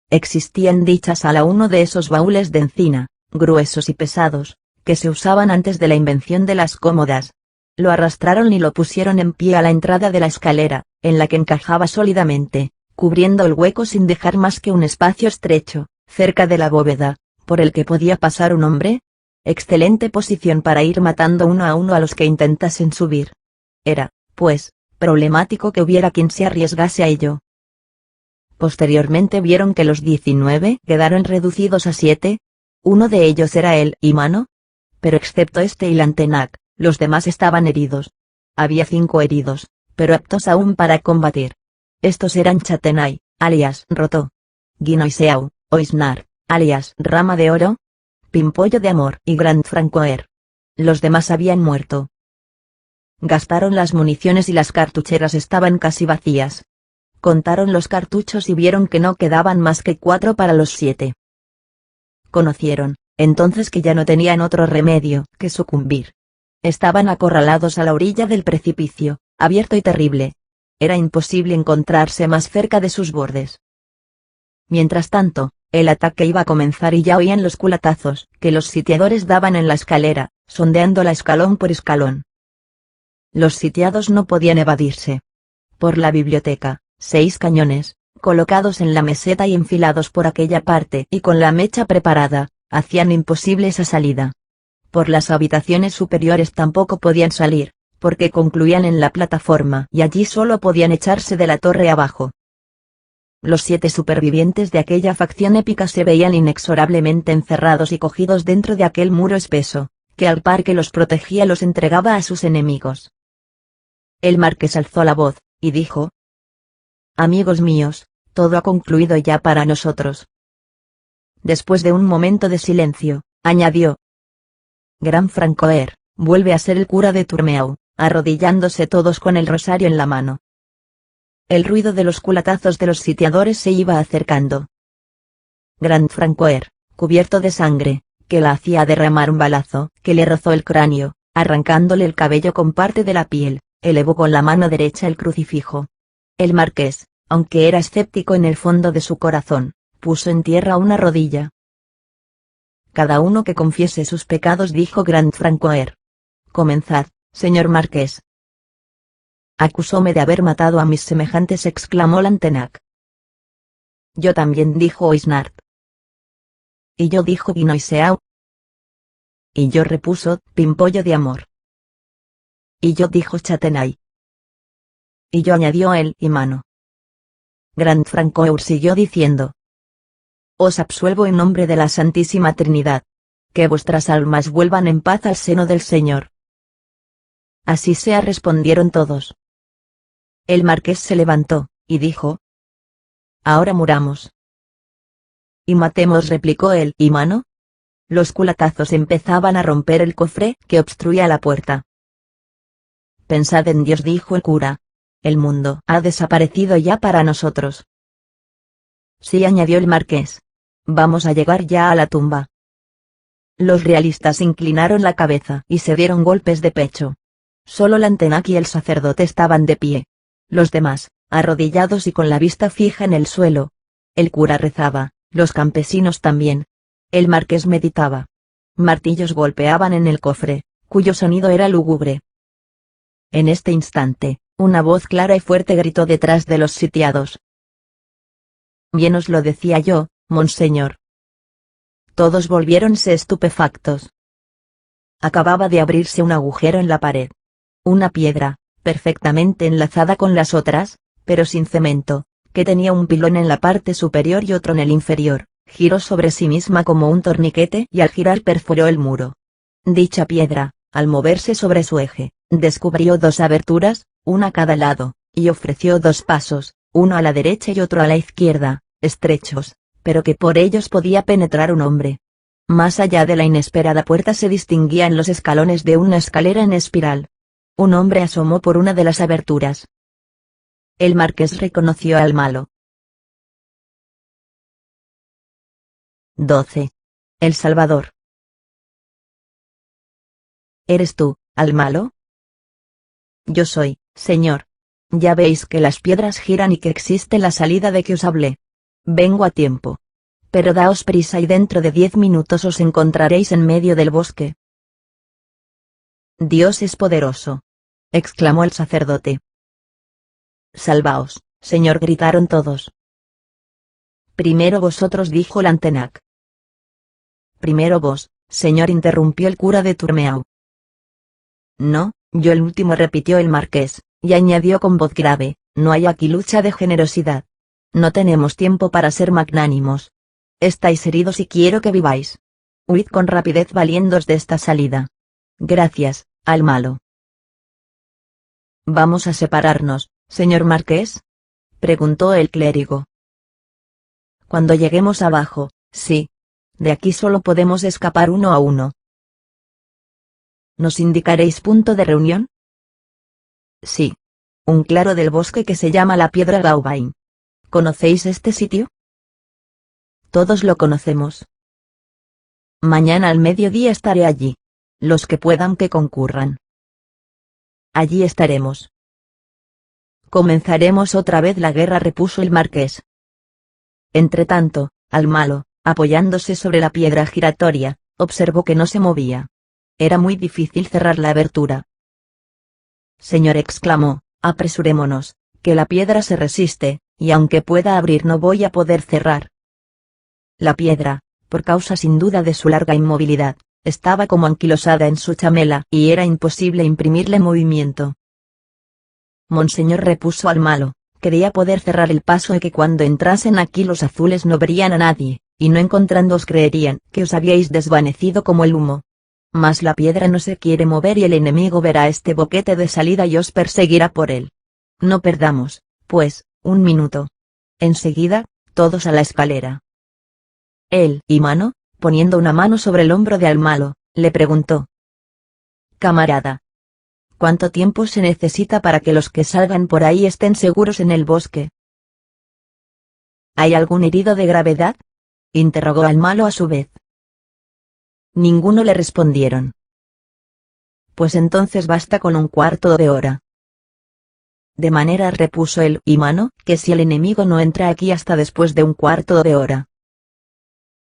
Existía en dicha sala uno de esos baúles de encina, gruesos y pesados, que se usaban antes de la invención de las cómodas. Lo arrastraron y lo pusieron en pie a la entrada de la escalera, en la que encajaba sólidamente, cubriendo el hueco sin dejar más que un espacio estrecho, cerca de la bóveda, por el que podía pasar un hombre. Excelente posición para ir matando uno a los que intentasen subir. Era, pues, problemático que hubiera quien se arriesgase a ello. Posteriormente vieron que los 19 quedaron reducidos a 7. Uno de ellos era el imano. Pero excepto este y Lantenac, los demás estaban heridos. Había 5 heridos, pero aptos aún para combatir. Estos eran Chatenay, alias Roto, Guinoiseau, Oisnar, alias Rama de Oro, Pimpollo de Amor y Grand Francoeur. Los demás habían muerto. Gastaron las municiones y las cartucheras estaban casi vacías. Contaron los cartuchos y vieron que no quedaban más que 4 para los 7. Conocieron, entonces, que ya no tenían otro remedio que sucumbir. Estaban acorralados a la orilla del precipicio, abierto y terrible. Era imposible encontrarse más cerca de sus bordes. Mientras tanto, el ataque iba a comenzar y ya oían los culatazos que los sitiadores daban en la escalera, sondeándola escalón por escalón. Los sitiados no podían evadirse. Por la biblioteca, 6 cañones, colocados en la meseta y enfilados por aquella parte y con la mecha preparada, hacían imposible esa salida. Por las habitaciones superiores tampoco podían salir, porque concluían en la plataforma y allí solo podían echarse de la torre abajo. Los 7 supervivientes de aquella facción épica se veían inexorablemente encerrados y cogidos dentro de aquel muro espeso, que al par que los protegía los entregaba a sus enemigos. El marqués alzó la voz, y dijo: «Amigos míos, todo ha concluido ya para nosotros». Después de un momento de silencio, añadió: «Gran Francoeur, vuelve a ser el cura de Tourmeau», arrodillándose todos con el rosario en la mano. El ruido de los culatazos de los sitiadores se iba acercando. Grand Francoeur, cubierto de sangre, que la hacía derramar un balazo que le rozó el cráneo, arrancándole el cabello con parte de la piel, elevó con la mano derecha el crucifijo. El marqués, aunque era escéptico en el fondo de su corazón, puso en tierra una rodilla. «Cada uno que confiese sus pecados», dijo Grand Francoeur. «Comenzad, señor marqués». «Acusóme de haber matado a mis semejantes», exclamó Lantenac. «Yo también», dijo Oisnard. «Y yo», dijo Guinoiseau. «Y yo», repuso Pimpollo de Amor. «Y yo», dijo Chatenay. «Y yo», añadió el imano. Grand Francoeur siguió diciendo: «Os absuelvo en nombre de la Santísima Trinidad. Que vuestras almas vuelvan en paz al seno del Señor». «Así sea», respondieron todos. El marqués se levantó, y dijo: «Ahora muramos». «Y matemos», replicó el imano. Los culatazos empezaban a romper el cofre que obstruía la puerta. «Pensad en Dios», dijo el cura. «El mundo ha desaparecido ya para nosotros». «Sí», añadió el marqués. «Vamos a llegar ya a la tumba». Los realistas inclinaron la cabeza y se dieron golpes de pecho. Solo Lantenac y el sacerdote estaban de pie. Los demás, arrodillados y con la vista fija en el suelo. El cura rezaba, los campesinos también. El marqués meditaba. Martillos golpeaban en el cofre, cuyo sonido era lúgubre. En este instante, una voz clara y fuerte gritó detrás de los sitiados: «Bien os lo decía yo, monseñor». Todos volviéronse estupefactos. Acababa de abrirse un agujero en la pared. Una piedra, perfectamente enlazada con las otras, pero sin cemento, que tenía un pilón en la parte superior y otro en el inferior, giró sobre sí misma como un torniquete y al girar perforó el muro. Dicha piedra, al moverse sobre su eje, descubrió 2 aberturas, una a cada lado, y ofreció 2 pasos, uno a la derecha y otro a la izquierda, estrechos, pero que por ellos podía penetrar un hombre. Más allá de la inesperada puerta se distinguían los escalones de una escalera en espiral. Un hombre asomó por una de las aberturas. el marqués reconoció al malo. 12. El Salvador. ¿Eres tú, al malo? Yo soy, señor. Ya veis que las piedras giran y que existe la salida de que os hablé. Vengo a tiempo. Pero daos prisa y dentro de 10 minutos os encontraréis en medio del bosque. Dios es poderoso, exclamó el sacerdote. Salvaos, señor, gritaron todos. Primero vosotros, dijo Lantenac. Primero vos, señor, interrumpió el cura de Tourmeau. No, yo el último, repitió el marqués, y añadió con voz grave, no hay aquí lucha de generosidad. No tenemos tiempo para ser magnánimos. Estáis heridos y quiero que viváis. Huid con rapidez valiéndoos de esta salida. Gracias, al malo. ¿Vamos a separarnos, señor marqués?, preguntó el clérigo. Cuando lleguemos abajo, sí. De aquí solo podemos escapar uno a uno. ¿Nos indicaréis punto de reunión? Sí. Un claro del bosque que se llama la Piedra Gauvain. ¿Conocéis este sitio? Todos lo conocemos. Mañana al mediodía estaré allí. Los que puedan que concurran. Allí estaremos. Comenzaremos otra vez la guerra, repuso el marqués. Entretanto, al malo, apoyándose sobre la piedra giratoria, observó que no se movía. Era muy difícil cerrar la abertura. Señor, exclamó, apresurémonos, que la piedra se resiste, y aunque pueda abrir no voy a poder cerrar. La piedra, por causa sin duda de su larga inmovilidad, estaba como anquilosada en su chamela y era imposible imprimirle movimiento. Monseñor, repuso al malo, quería poder cerrar el paso y que cuando entrasen aquí los azules no verían a nadie, y no encontrándoos creerían que os habíais desvanecido como el humo. Mas la piedra no se quiere mover y el enemigo verá este boquete de salida y os perseguirá por él. No perdamos, pues, un minuto. Enseguida, todos a la escalera. Él y Mano, poniendo una mano sobre el hombro de al malo, le preguntó. Camarada, ¿cuánto tiempo se necesita para que los que salgan por ahí estén seguros en el bosque? ¿Hay algún herido de gravedad?, interrogó al malo a su vez. Ninguno, le respondieron. Pues entonces basta con un cuarto de hora. De manera, repuso él y Mano, que si el enemigo no entra aquí hasta después de un cuarto de hora,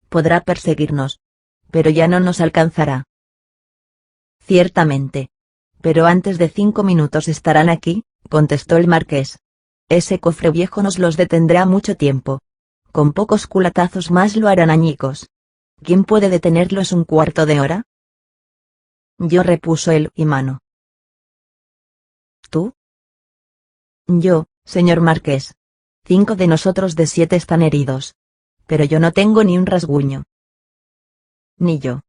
podrá perseguirnos, pero ya no nos alcanzará. Ciertamente. Pero antes de 5 minutos estarán aquí, contestó el marqués. Ese cofre viejo nos los detendrá mucho tiempo. Con pocos culatazos más lo harán añicos. ¿Quién puede detenerlos un cuarto de hora? Yo, repuso él y Mano. ¿Tú? Yo, señor marqués. 5 de nosotros de 7 están heridos. Pero yo no tengo ni un rasguño. Ni yo.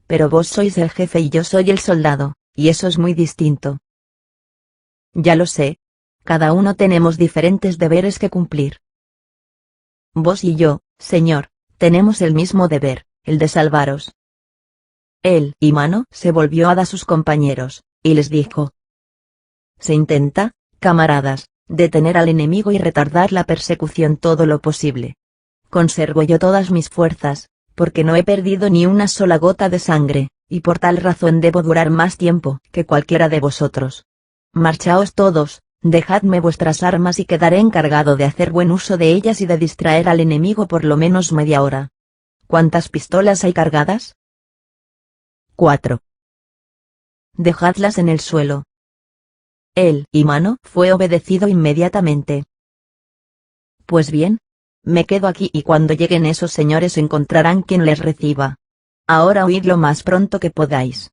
Pero vos sois el jefe y yo soy el soldado, y eso es muy distinto. Ya lo sé. Cada uno tenemos diferentes deberes que cumplir. Vos y yo, señor, tenemos el mismo deber, el de salvaros. Él y Mano se volvió a sus compañeros, y les dijo. Se intenta, camaradas, detener al enemigo y retardar la persecución todo lo posible. Conservo yo todas mis fuerzas, porque no he perdido ni una sola gota de sangre, y por tal razón debo durar más tiempo que cualquiera de vosotros. Marchaos todos, dejadme vuestras armas y quedaré encargado de hacer buen uso de ellas y de distraer al enemigo por lo menos media hora. ¿Cuántas pistolas hay cargadas? 4. Dejadlas en el suelo. Él y Mano fue obedecido inmediatamente. Pues bien, me quedo aquí y cuando lleguen esos señores encontrarán quien les reciba. Ahora huid lo más pronto que podáis.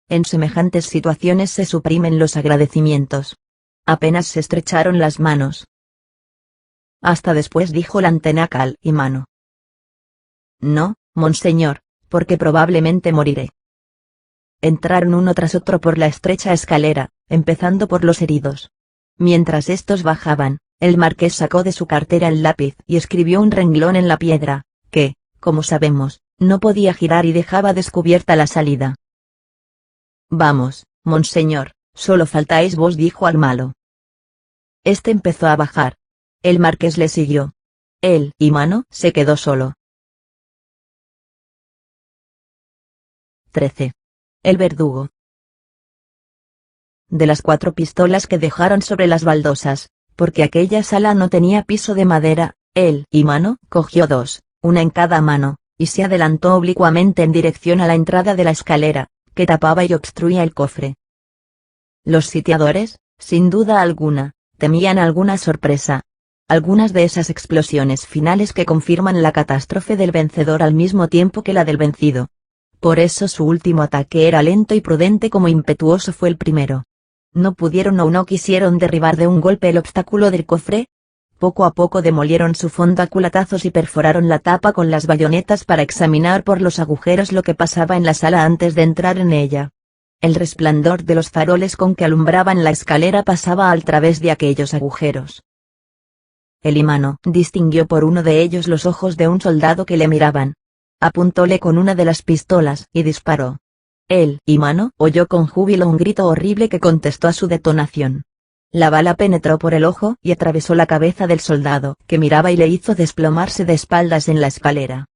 En semejantes situaciones se suprimen los agradecimientos. Apenas se estrecharon las manos. Hasta después, dijo Lantenac al y Mano. No, monseñor, porque probablemente moriré. Entraron uno tras otro por la estrecha escalera, empezando por los heridos. Mientras estos bajaban, el marqués sacó de su cartera el lápiz y escribió un renglón en la piedra, que, como sabemos, no podía girar y dejaba descubierta la salida. Vamos, monseñor, solo faltáis vos, dijo al malo. Este empezó a bajar. El marqués le siguió. Él y Mano se quedó solo. 13. El verdugo. De las 4 pistolas que dejaron sobre las baldosas, porque aquella sala no tenía piso de madera, él y Mano cogió 2, una en cada mano, y se adelantó oblicuamente en dirección a la entrada de la escalera, que tapaba y obstruía el cofre. Los sitiadores, sin duda alguna, temían alguna sorpresa. Algunas de esas explosiones finales que confirman la catástrofe del vencedor al mismo tiempo que la del vencido. Por eso su último ataque era lento y prudente como impetuoso fue el primero. No pudieron o no quisieron derribar de un golpe el obstáculo del cofre. Poco a poco demolieron su fondo a culatazos y perforaron la tapa con las bayonetas para examinar por los agujeros lo que pasaba en la sala antes de entrar en ella. El resplandor de los faroles con que alumbraban la escalera pasaba al través de aquellos agujeros. El y Mano distinguió por uno de ellos los ojos de un soldado que le miraban. Apuntóle con una de las pistolas y disparó. Él y Mano oyó con júbilo un grito horrible que contestó a su detonación. La bala penetró por el ojo y atravesó la cabeza del soldado que miraba y le hizo desplomarse de espaldas en la escalera.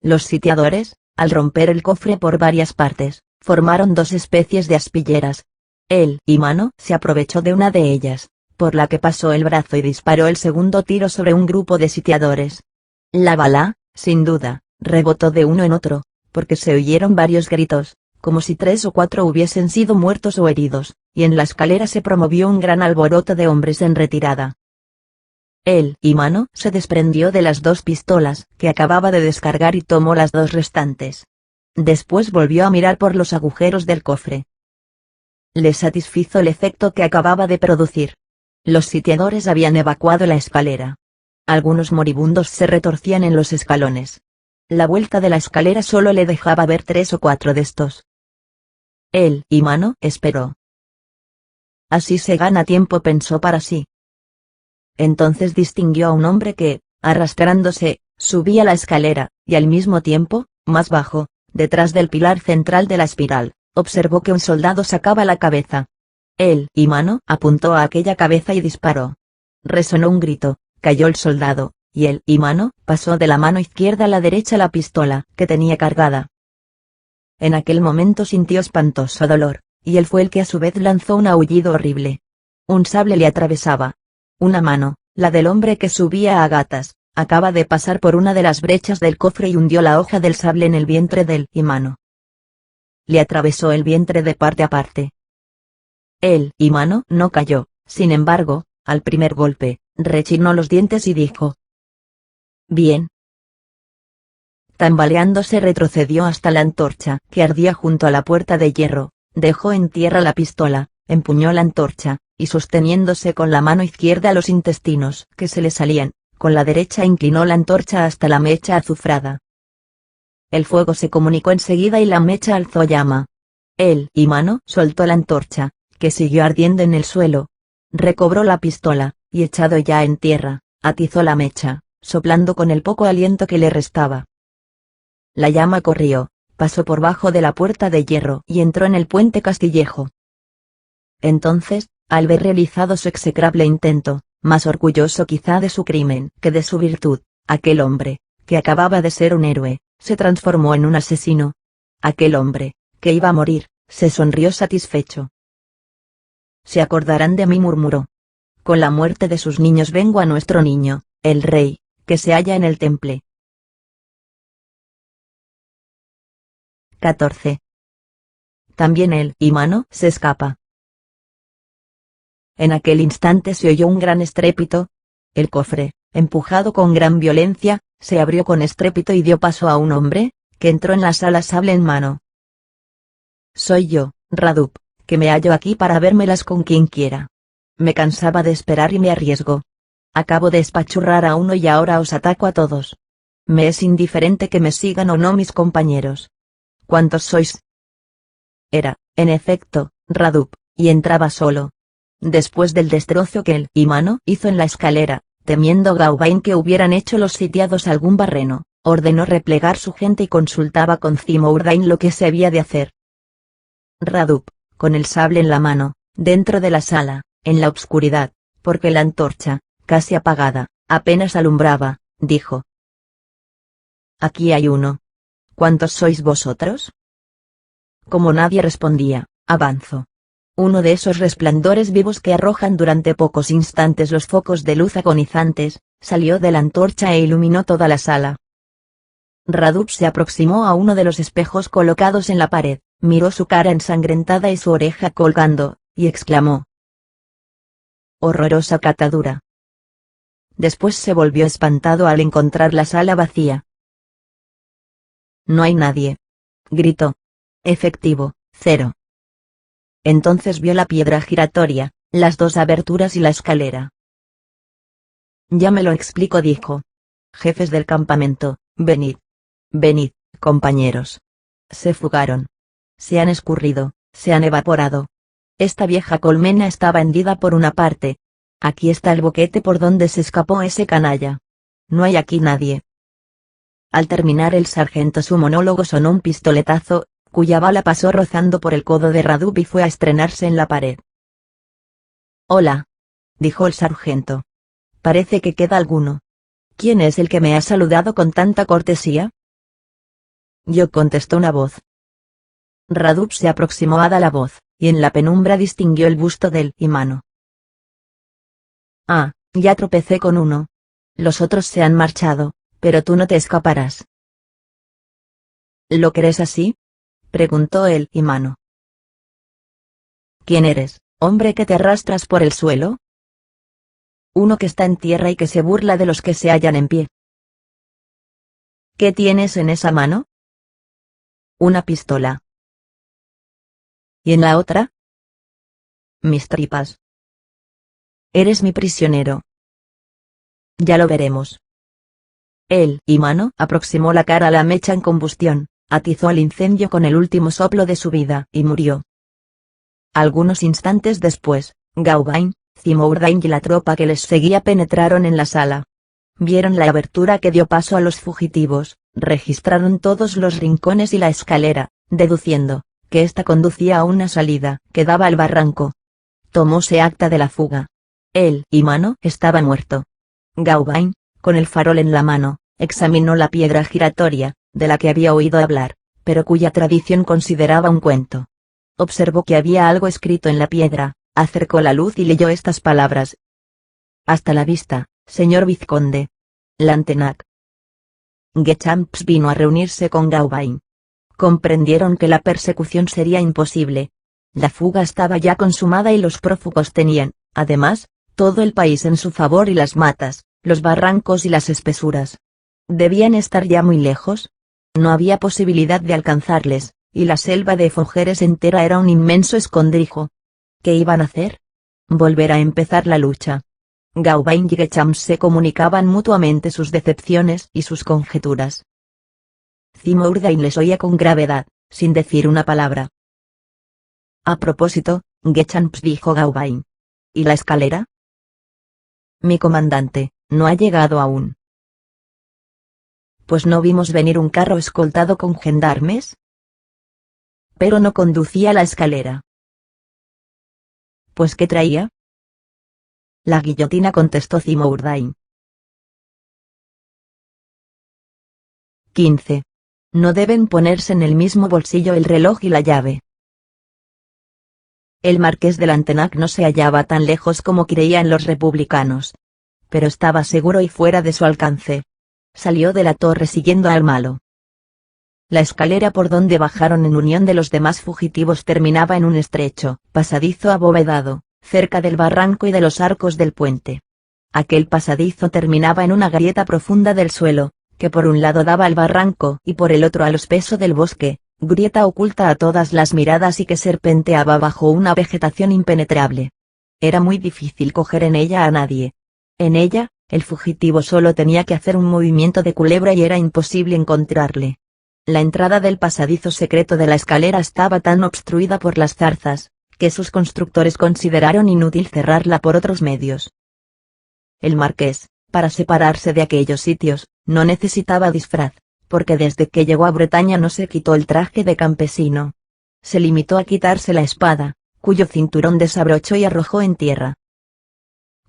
Los sitiadores, al romper el cofre por varias partes, formaron 2 especies de aspilleras. Él y Mano se aprovechó de una de ellas, por la que pasó el brazo y disparó el segundo tiro sobre un grupo de sitiadores. La bala, sin duda, rebotó de uno en otro, porque se oyeron varios gritos, como si 3 o 4 hubiesen sido muertos o heridos, y en la escalera se promovió un gran alboroto de hombres en retirada. Él y Mano se desprendió de las 2 pistolas que acababa de descargar y tomó las 2 restantes. Después volvió a mirar por los agujeros del cofre. Le satisfizo el efecto que acababa de producir. Los sitiadores habían evacuado la escalera. Algunos moribundos se retorcían en los escalones. La vuelta de la escalera solo le dejaba ver 3 o 4 de estos. Él y Mano esperó. Así se gana tiempo, pensó para sí. Entonces distinguió a un hombre que, arrastrándose, subía la escalera, y al mismo tiempo, más bajo, detrás del pilar central de la espiral, observó que un soldado sacaba la cabeza. Él y Mano apuntó a aquella cabeza y disparó. Resonó un grito, cayó el soldado, y él y Mano pasó de la mano izquierda a la derecha la pistola que tenía cargada. En aquel momento sintió espantoso dolor, y él fue el que a su vez lanzó un aullido horrible. Un sable le atravesaba. Una mano, la del hombre que subía a gatas, acaba de pasar por una de las brechas del cofre y hundió la hoja del sable en el vientre del y Mano. Le atravesó el vientre de parte a parte. Él y Mano no cayó, sin embargo, al primer golpe, rechinó los dientes y dijo: «Bien». Tambaleándose retrocedió hasta la antorcha que ardía junto a la puerta de hierro, dejó en tierra la pistola, empuñó la antorcha, y sosteniéndose con la mano izquierda los intestinos que se le salían, con la derecha inclinó la antorcha hasta la mecha azufrada. El fuego se comunicó enseguida y la mecha alzó llama. Él y Mano soltó la antorcha, que siguió ardiendo en el suelo. Recobró la pistola, y echado ya en tierra, atizó la mecha, soplando con el poco aliento que le restaba. La llama corrió, pasó por bajo de la puerta de hierro y entró en el puente Castillejo. Entonces, al ver realizado su execrable intento, más orgulloso quizá de su crimen que de su virtud, aquel hombre, que acababa de ser un héroe, se transformó en un asesino. Aquel hombre, que iba a morir, se sonrió satisfecho. «Se acordarán de mí», murmuró. «Con la muerte de sus niños vengo a nuestro niño, el rey, que se halla en el temple». 14. También él y Mano se escapa. En aquel instante se oyó un gran estrépito. El cofre, empujado con gran violencia, se abrió con estrépito y dio paso a un hombre, que entró en la sala sable en mano. «Soy yo, Radu, que me hallo aquí para vérmelas con quien quiera. Me cansaba de esperar y me arriesgo. Acabo de espachurrar a uno y ahora os ataco a todos. Me es indiferente que me sigan o no mis compañeros. ¿Cuántos sois?» Era, en efecto, Radu, y entraba solo. Después del destrozo que él y Mano hizo en la escalera, temiendo Gauvain que hubieran hecho los sitiados algún barreno, ordenó replegar su gente y consultaba con Zimourdain lo que se había de hacer. Radu, con el sable en la mano, dentro de la sala, en la obscuridad, porque la antorcha, casi apagada, apenas alumbraba, dijo: «Aquí hay uno. ¿Cuántos sois vosotros?». Como nadie respondía, avanzó. Uno de esos resplandores vivos que arrojan durante pocos instantes los focos de luz agonizantes, salió de la antorcha e iluminó toda la sala. Radu se aproximó a uno de los espejos colocados en la pared, miró su cara ensangrentada y su oreja colgando, y exclamó: «Horrorosa catadura». Después se volvió espantado al encontrar la sala vacía. «No hay nadie», gritó. «Efectivo, cero». Entonces vio la piedra giratoria, las dos aberturas y la escalera. «Ya me lo explico», dijo. «Jefes del campamento, venid. Venid, compañeros». Se fugaron. Se han escurrido, se han evaporado. Esta vieja colmena estaba hendida por una parte. Aquí está el boquete por donde se escapó ese canalla. No hay aquí nadie. Al terminar el sargento su monólogo sonó un pistoletazo, cuya bala pasó rozando por el codo de Radu y fue a estrenarse en la pared. «Hola», dijo el sargento. «Parece que queda alguno. ¿Quién es el que me ha saludado con tanta cortesía?». «Yo», contestó una voz. Radu se aproximó a la voz, y en la penumbra distinguió el busto del Imano. «Ah, ya tropecé con uno. Los otros se han marchado, pero tú no te escaparás». «¿Lo crees así?», preguntó el Imano. «¿Quién eres, hombre que te arrastras por el suelo?». «Uno que está en tierra y que se burla de los que se hallan en pie». «¿Qué tienes en esa mano?». «Una pistola». «¿Y en la otra?». «Mis tripas». «Eres mi prisionero». «Ya lo veremos». El Imano aproximó la cara a la mecha en combustión, atizó el incendio con el último soplo de su vida y murió. Algunos instantes después, Gauvain, Zimourdain y la tropa que les seguía penetraron en la sala. Vieron la abertura que dio paso a los fugitivos, registraron todos los rincones y la escalera, deduciendo que ésta conducía a una salida que daba al barranco. Tomóse acta de la fuga. El Imano estaba muerto. Gauvain, con el farol en la mano, examinó la piedra giratoria, de la que había oído hablar, pero cuya tradición consideraba un cuento. Observó que había algo escrito en la piedra, acercó la luz y leyó estas palabras: «Hasta la vista, señor vizconde. Lantenac». Guechamps vino a reunirse con Gauvain. Comprendieron que la persecución sería imposible. La fuga estaba ya consumada y los prófugos tenían, además, todo el país en su favor y las matas, los barrancos y las espesuras. Debían estar ya muy lejos. No había posibilidad de alcanzarles, y la selva de Fogeres entera era un inmenso escondrijo. ¿Qué iban a hacer? Volver a empezar la lucha. Gauvain y Guechamps se comunicaban mutuamente sus decepciones y sus conjeturas. Zimourdain les oía con gravedad, sin decir una palabra. «A propósito, Guechamps», dijo Gauvain. «¿Y la escalera?». «Mi comandante, no ha llegado aún». «Pues no vimos venir un carro escoltado con gendarmes». «Pero no conducía la escalera». «¿Pues qué traía?». «La guillotina», contestó Zimourdain. 15. No deben ponerse en el mismo bolsillo el reloj y la llave. El marqués de Lantenac no se hallaba tan lejos como creían los republicanos. Pero estaba seguro y fuera de su alcance. Salió de la torre siguiendo al malo. La escalera por donde bajaron en unión de los demás fugitivos terminaba en un estrecho pasadizo abovedado, cerca del barranco y de los arcos del puente. Aquel pasadizo terminaba en una grieta profunda del suelo, que por un lado daba al barranco y por el otro al espeso del bosque, grieta oculta a todas las miradas y que serpenteaba bajo una vegetación impenetrable. Era muy difícil coger en ella a nadie. En ella, el fugitivo solo tenía que hacer un movimiento de culebra y era imposible encontrarle. La entrada del pasadizo secreto de la escalera estaba tan obstruida por las zarzas, que sus constructores consideraron inútil cerrarla por otros medios. El marqués, para separarse de aquellos sitios, no necesitaba disfraz, porque desde que llegó a Bretaña no se quitó el traje de campesino. Se limitó a quitarse la espada, cuyo cinturón desabrochó y arrojó en tierra.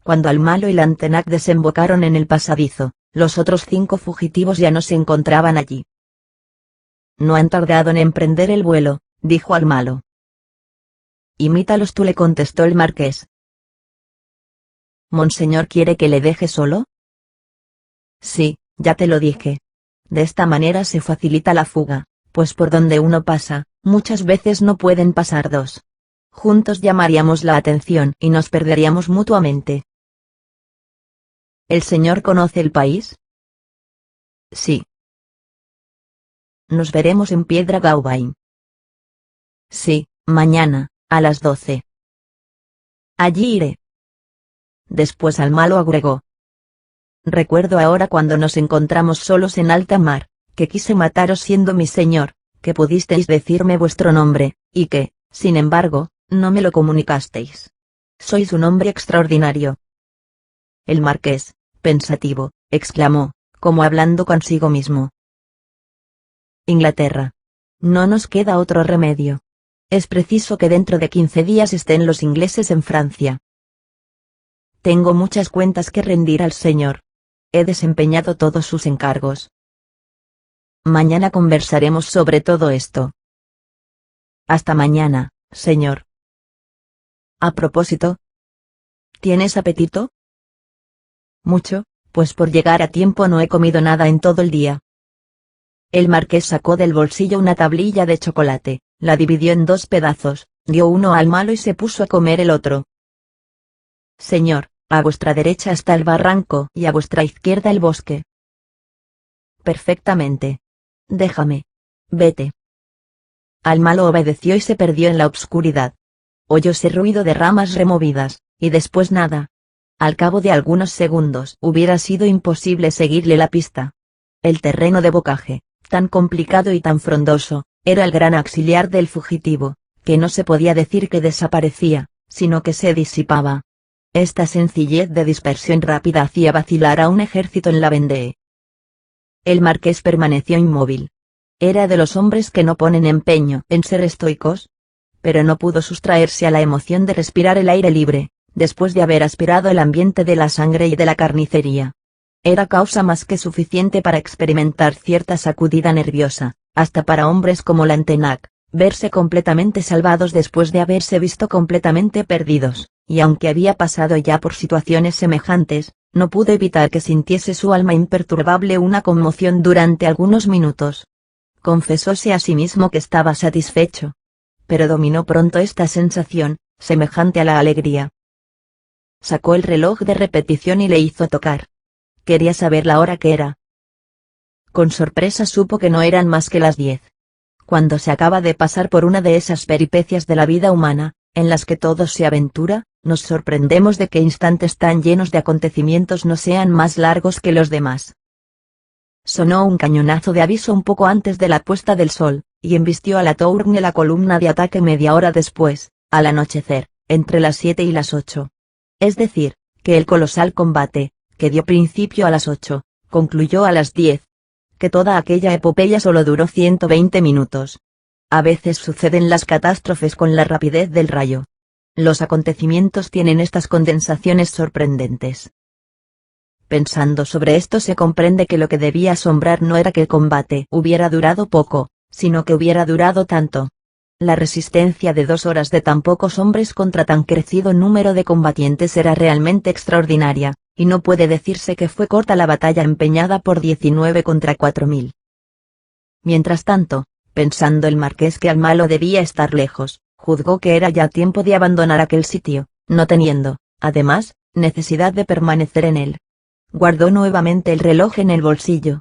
Cuando el malo y Lantenac desembocaron en el pasadizo, los otros 5 fugitivos ya no se encontraban allí. No han tardado en emprender el vuelo, dijo al malo. Imítalos tú, le contestó el marqués. ¿Monseñor quiere que le deje solo? Sí, ya te lo dije. De esta manera se facilita la fuga, pues por donde uno pasa, muchas veces no pueden pasar dos. Juntos llamaríamos la atención y nos perderíamos mutuamente. ¿El señor conoce el país? Sí. Nos veremos en Piedra Gauvain. Sí, mañana, a las 12. Allí iré. Después al malo agregó. Recuerdo ahora cuando nos encontramos solos en alta mar, que quise mataros siendo mi señor, que pudisteis decirme vuestro nombre, y que, sin embargo, no me lo comunicasteis. Sois un hombre extraordinario. El marqués, pensativo, exclamó, como hablando consigo mismo. Inglaterra. No nos queda otro remedio. Es preciso que dentro de 15 días estén los ingleses en Francia. Tengo muchas cuentas que rendir al señor. He desempeñado todos sus encargos. Mañana conversaremos sobre todo esto. Hasta mañana, señor. A propósito. ¿Tienes apetito? Mucho, pues por llegar a tiempo no he comido nada en todo el día. El marqués sacó del bolsillo una tablilla de chocolate, la dividió en 2 pedazos, dio uno al malo y se puso a comer el otro. Señor, a vuestra derecha está el barranco y a vuestra izquierda el bosque. Perfectamente. Déjame. Vete. Al malo obedeció y se perdió en la obscuridad. Oyóse ruido de ramas removidas, y después nada. Al cabo de algunos segundos hubiera sido imposible seguirle la pista. El terreno de Bocage, tan complicado y tan frondoso, era el gran auxiliar del fugitivo, que no se podía decir que desaparecía, sino que se disipaba. Esta sencillez de dispersión rápida hacía vacilar a un ejército en la Vendée. El marqués permaneció inmóvil. Era de los hombres que no ponen empeño en ser estoicos. Pero no pudo sustraerse a la emoción de respirar el aire libre, después de haber aspirado el ambiente de la sangre y de la carnicería. Era causa más que suficiente para experimentar cierta sacudida nerviosa, hasta para hombres como Lantenac, verse completamente salvados después de haberse visto completamente perdidos, y aunque había pasado ya por situaciones semejantes, no pudo evitar que sintiese su alma imperturbable una conmoción durante algunos minutos. Confesóse a sí mismo que estaba satisfecho. Pero dominó pronto esta sensación, semejante a la alegría. Sacó el reloj de repetición y le hizo tocar. Quería saber la hora que era. Con sorpresa supo que no eran más que las 10. Cuando se acaba de pasar por una de esas peripecias de la vida humana, en las que todo se aventura, nos sorprendemos de que instantes tan llenos de acontecimientos no sean más largos que los demás. Sonó un cañonazo de aviso un poco antes de la puesta del sol, y embistió a la Tourne la columna de ataque media hora después, al anochecer, entre las 7 y las 8. Es decir, que el colosal combate, que dio principio a las 8, concluyó a las 10. Que toda aquella epopeya solo duró 120 minutos. A veces suceden las catástrofes con la rapidez del rayo. Los acontecimientos tienen estas condensaciones sorprendentes. Pensando sobre esto se comprende que lo que debía asombrar no era que el combate hubiera durado poco, sino que hubiera durado tanto. La resistencia de 2 horas de tan pocos hombres contra tan crecido número de combatientes era realmente extraordinaria, y no puede decirse que fue corta la batalla empeñada por 19 contra 4000. Mientras tanto, pensando el marqués que al malo debía estar lejos, juzgó que era ya tiempo de abandonar aquel sitio, no teniendo, además, necesidad de permanecer en él. Guardó nuevamente el reloj en el bolsillo.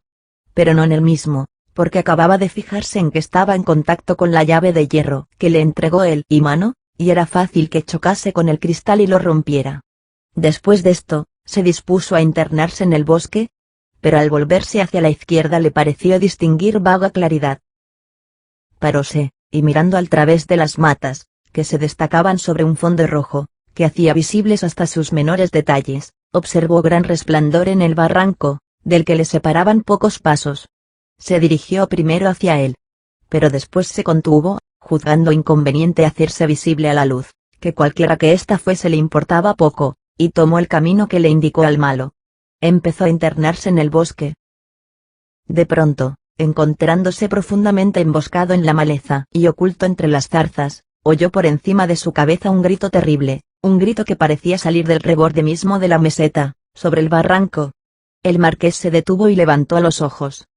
Pero no en el mismo, porque acababa de fijarse en que estaba en contacto con la llave de hierro que le entregó el imano, y era fácil que chocase con el cristal y lo rompiera. Después de esto, se dispuso a internarse en el bosque, pero al volverse hacia la izquierda le pareció distinguir vaga claridad. Paróse, y mirando al través de las matas, que se destacaban sobre un fondo rojo, que hacía visibles hasta sus menores detalles, observó gran resplandor en el barranco, del que le separaban pocos pasos. Se dirigió primero hacia él, pero después se contuvo, juzgando inconveniente hacerse visible a la luz, que cualquiera que ésta fuese le importaba poco, y tomó el camino que le indicó al malo. Empezó a internarse en el bosque. De pronto, encontrándose profundamente emboscado en la maleza y oculto entre las zarzas, oyó por encima de su cabeza un grito terrible, un grito que parecía salir del reborde mismo de la meseta, sobre el barranco. El marqués se detuvo y levantó los ojos.